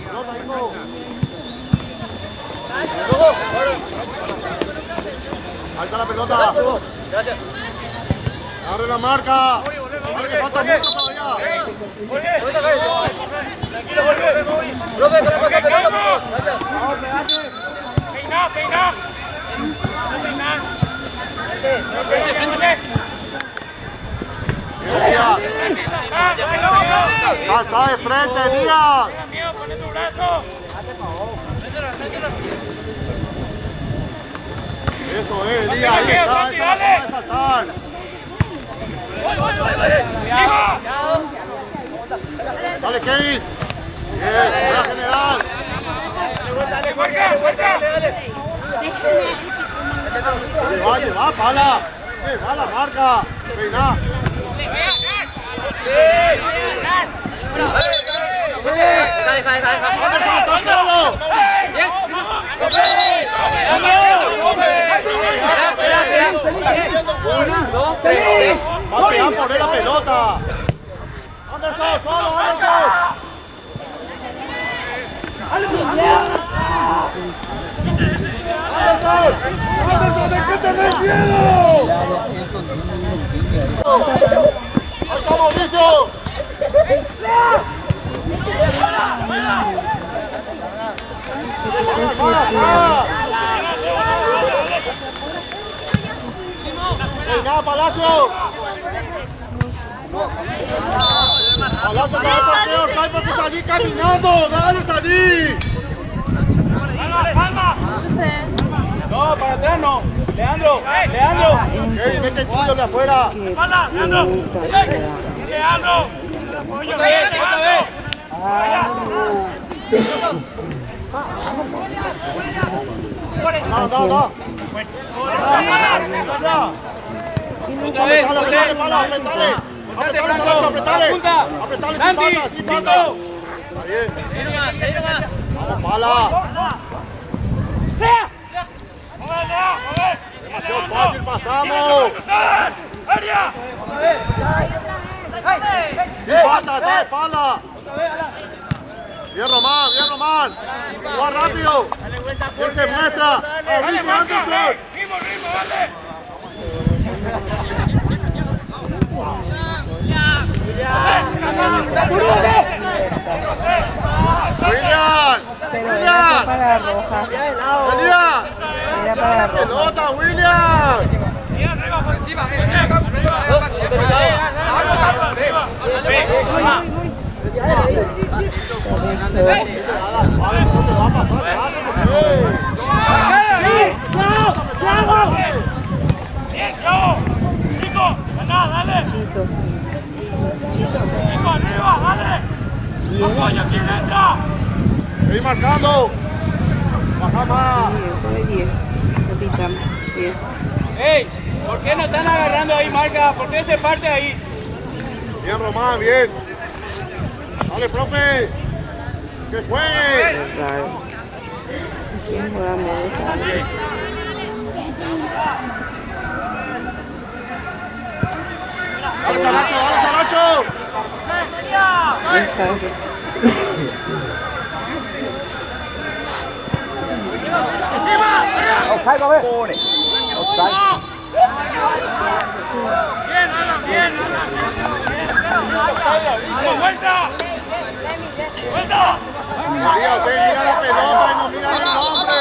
Pelota, hijo. Ahí está la pelota. Gracias. Abre la marca. Dale que falta mucho todavía. Tranquilo, vuelve. Profe, se le pasa pelota, por favor. Gracias. Peiná, peiná. Peiná. Frente. Elías. Está de frente, Elías. Pone tu brazo. Eso es, Elías. Ahí está, esa la forma de saltar. Dale, Kevin. Bien, buena general. Va, pala. Va la marca. Peiná. Anderson, está solo. Va a pegar por él la pelota. Anderson, solo, Anderson. Anderson, ¿de qué tenés miedo? Ahí está Mauricio. Nada, Palacio. Palacio, hay por qué salir caminando. Dale, salir. No, para atrás no. Leandro. Kevin, vete el tuyo de afuera. Leandro. Apoyo, bien, No. Otra vez, Apretale. Apretale, sin falta. Está bien. Vamos, pala. Demasiado fácil, pasamos. Sin falta, está de espalda. Bien, Román. Va rápido. ¿Quién se muestra? Ahorita, Anderson. Ritmo, dale. William. Pero era para roja. Elías. Era para roja. Pelota, William. Arriba, encima. Ahí marcando. Baja más. Fue 10. Repitamos. 10. ¡Ey! ¿Por qué no están agarrando ahí, marca? ¿Por qué se parte ahí? Bien, Román, bien. Dale, profe. Que juegue. ¿Quién juega medio? Dale, Saracho. ¡Vuelta! Mira la pelota y no mira el nombre.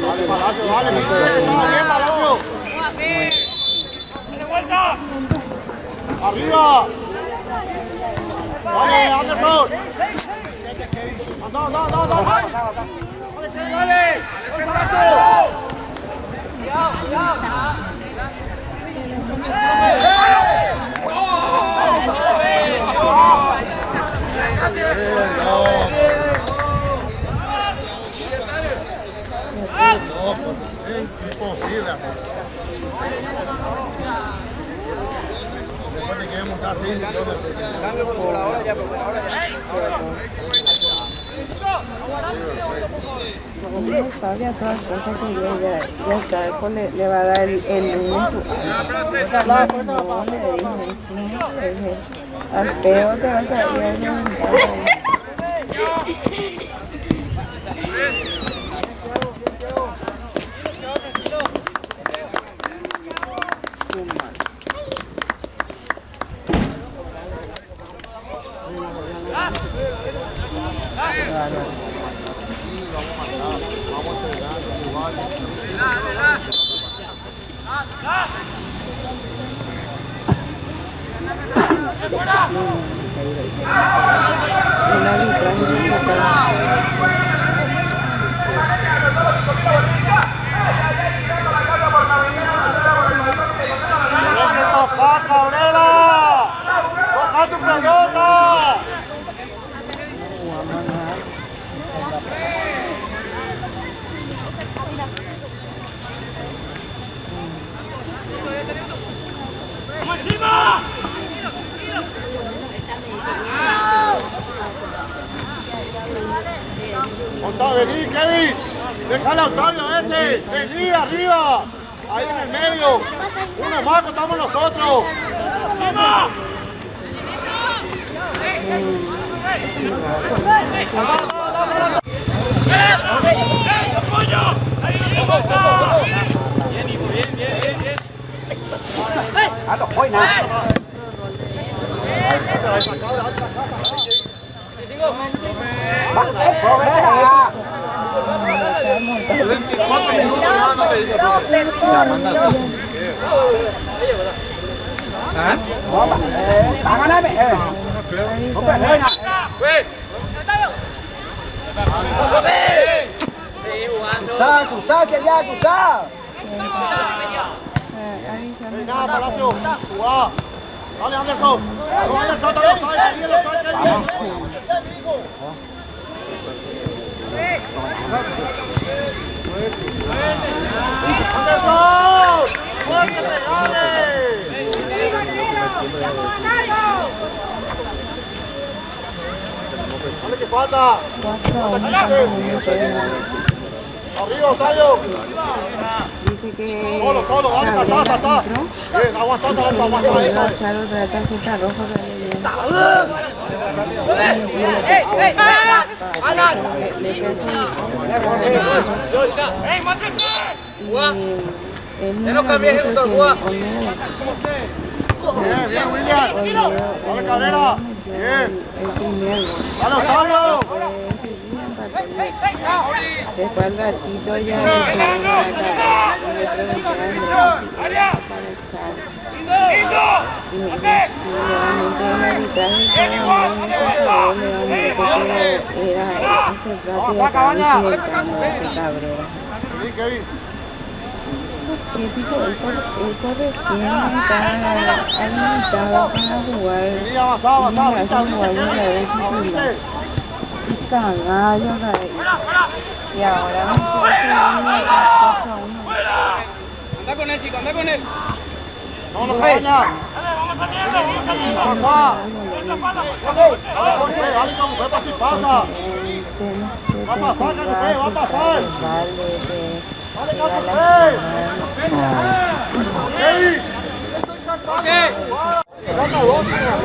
Dale, Palacio, dale, que estaba bien, Palacio. Arriba. Dale, Anderson. ¡Dale! Imposible. Después de que hemos estado así, Sabía todas las cosas que yo ya está, después le va a dar el lunes su no, le dije, al peo te vas a ir. Vení, Kevin, déjale a Octavio ese, vení arriba, ahí en el medio, uno más que estamos nosotros. Cruzá hacia allá, cruzá. Venga, Palacio, jugá. Dale, Anderson. Anderson, fuerte, dale, que falta. Arriba, Octavio. Dice que Solo, dale, saltá. Bien, aguanta eso. echar otra tarjeta roja No cambies el juego. Bien, William. Dale, cadera. Bien. Dale, Octavio. Después al ratito ya le echaron la cara y le preguntaron para echar. Y nuevamente el arbitraje estaba muy conservador, nuevamente era ese trato de ese Cabrera. Sí, Kevin. Que tipo, esta recién está habilitado para jugar Vení, avanzá. Cagallo, y ahora Anda con él, chico, anda con él. No nos caña. Avanzá. Dale, Jorge, si pasa. Va a pasar, Jorge, va a pasar. Dale, Jorge. Saca dos, dale.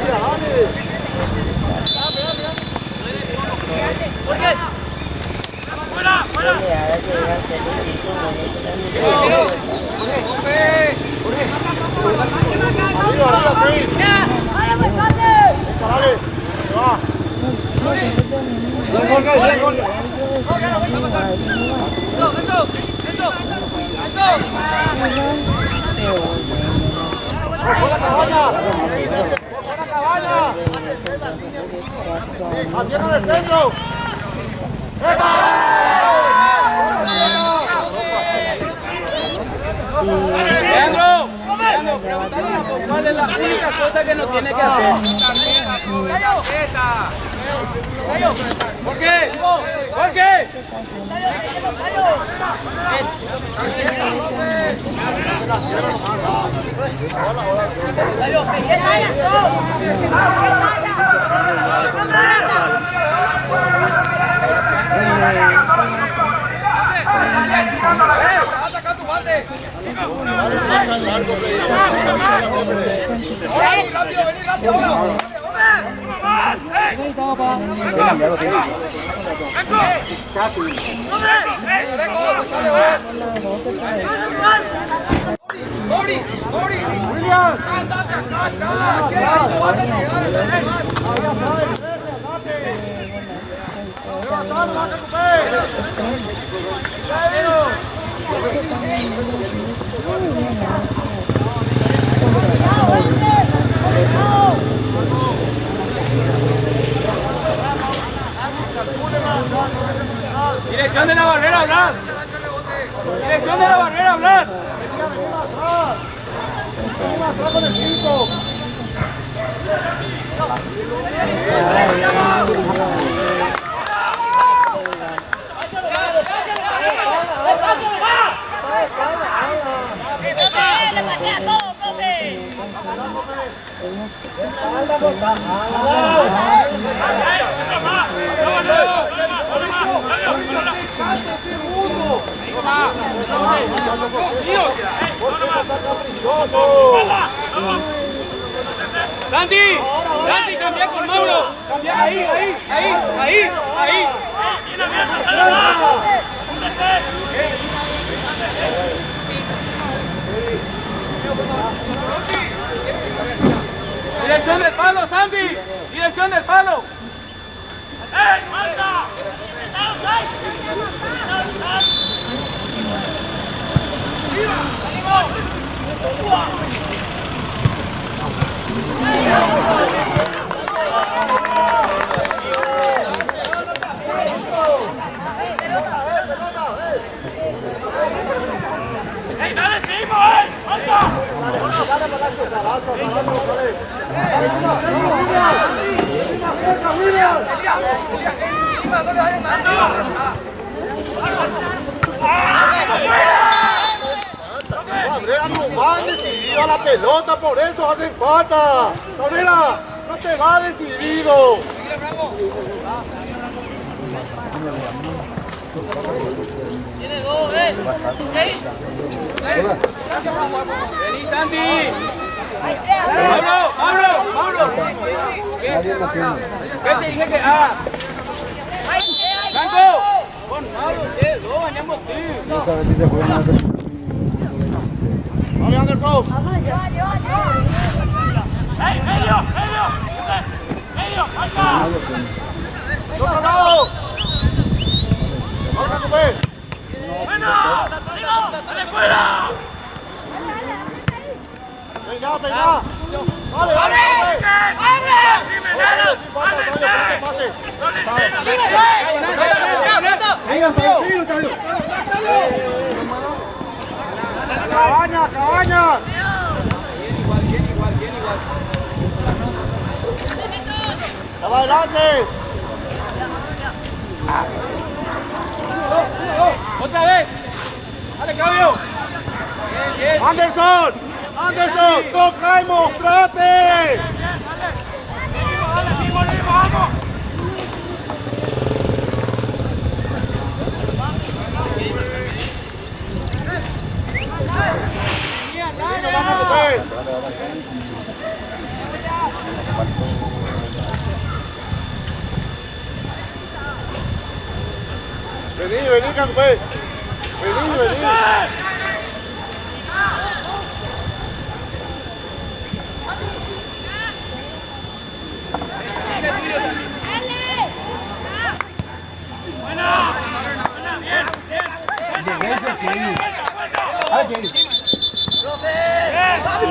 Haciendo el centro. Leandro, ¿cuál es la única cosa que no tiene que hacer? ¿Por qué? ¿Por qué? Dirección de la barrera, hablar. Dirección de la barrera, hablar. Santi, Santi, cambia con Mauro. Cambia ahí. Dirección del palo, Santi. Dirección del palo. Van decidido a la pelota, por eso hacen falta. Gabriela, no te va decidido. Tiene dos, Vení, Santi. Mauro. ¿Qué te dije que Franco. Con Mauro, dos, bañamos Vale, Anderson. Medio, marca. ¡Otro lado! ¡Marca tu pez! ¡Bueno! ¡Sale fuera! ¡Venga! ¡Vale! ¡Cabaña! ¡Va adelante! ¡Otra vez! ¡Dale, Claudio! Bien. ¡Anderson! ¡Toca y mostrate! ¡Vamos! Vení, Campé. Vení.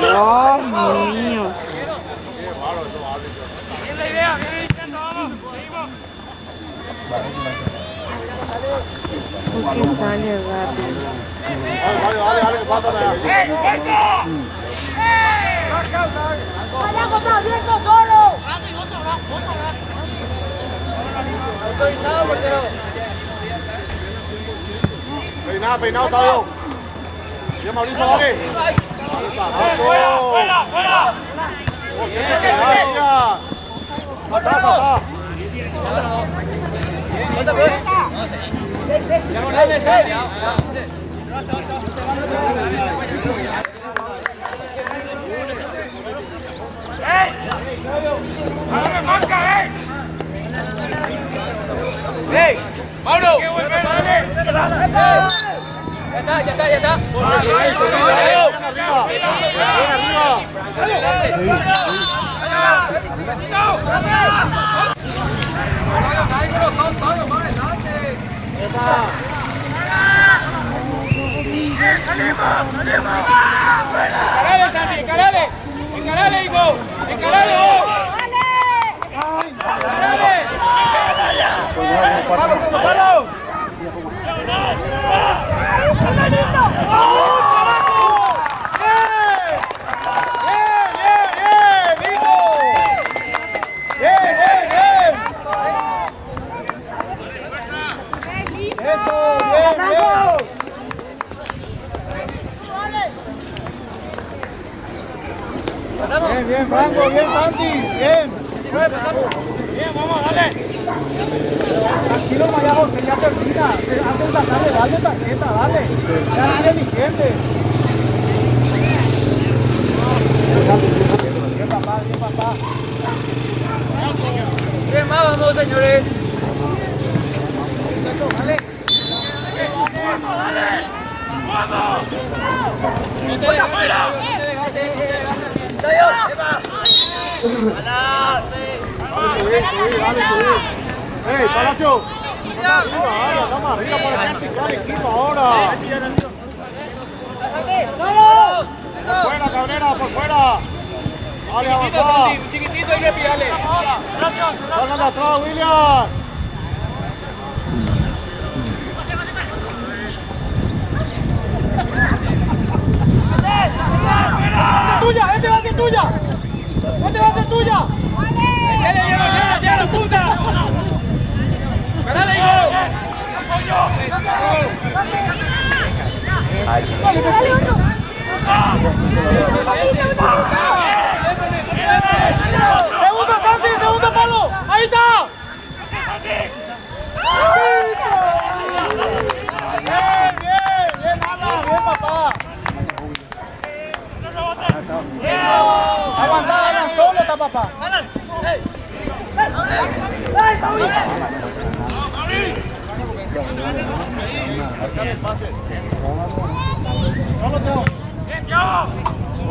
Dios mío. Bien la idea, bien diciendo, vamos. Porque sale rápido. Dale, que pasa allá. ¡Vaya, Gustavo, abierto, solo! Autorizado, portero. Peinado, Tadeo. Bien, Mauricio, dale. ¡Fuera! Atrás. ¡Ey! ¡Mauro! Ya está. ¡Encarale, Santi! ¡Encarale, hijo! ¡Encarale! ¡Palo! Bien, Franco, bien, Santi, bien. Bien, vamos, dale. Tranquilo, Maya José, ya termina. Hacen sacarle, dale tarjeta, dale. Ya es inteligente. Bien, papá. Bien, vamos, señores. ¡Ey, Palacio! Vamos arriba para clasificar el equipo ahora. Por fuera, Cabrera, por fuera. Dale, avanzá. Chiquitito hay que pillarle. Sácale atrás, William. ¡Este va a ser tuya! ¡Ya la punta! ¡Ganale, hijo! ¡Dale otro! ¡Segundo palo! ¡Ahí está! Bien, Ana, bien, papá. Aguanta, Alan, solo está papá.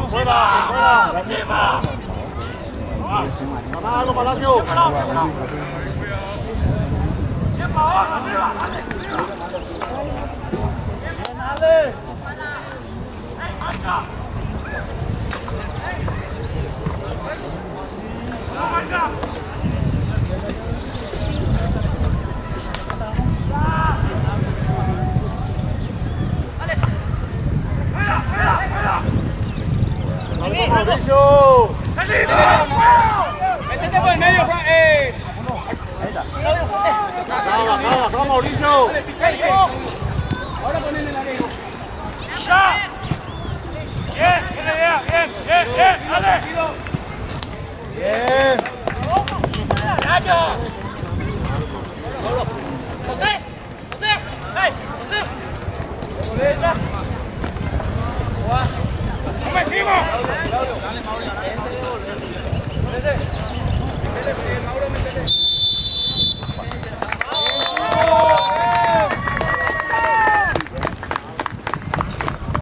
Fuera. Mamá, algo, Palacio. Dale. Mauricio. Métete por el medio, Juan. Acá, Mauricio. Ahora ponele la lengua. ¡Ya! Bien, dale. Bien. José. ¡Vamos encima!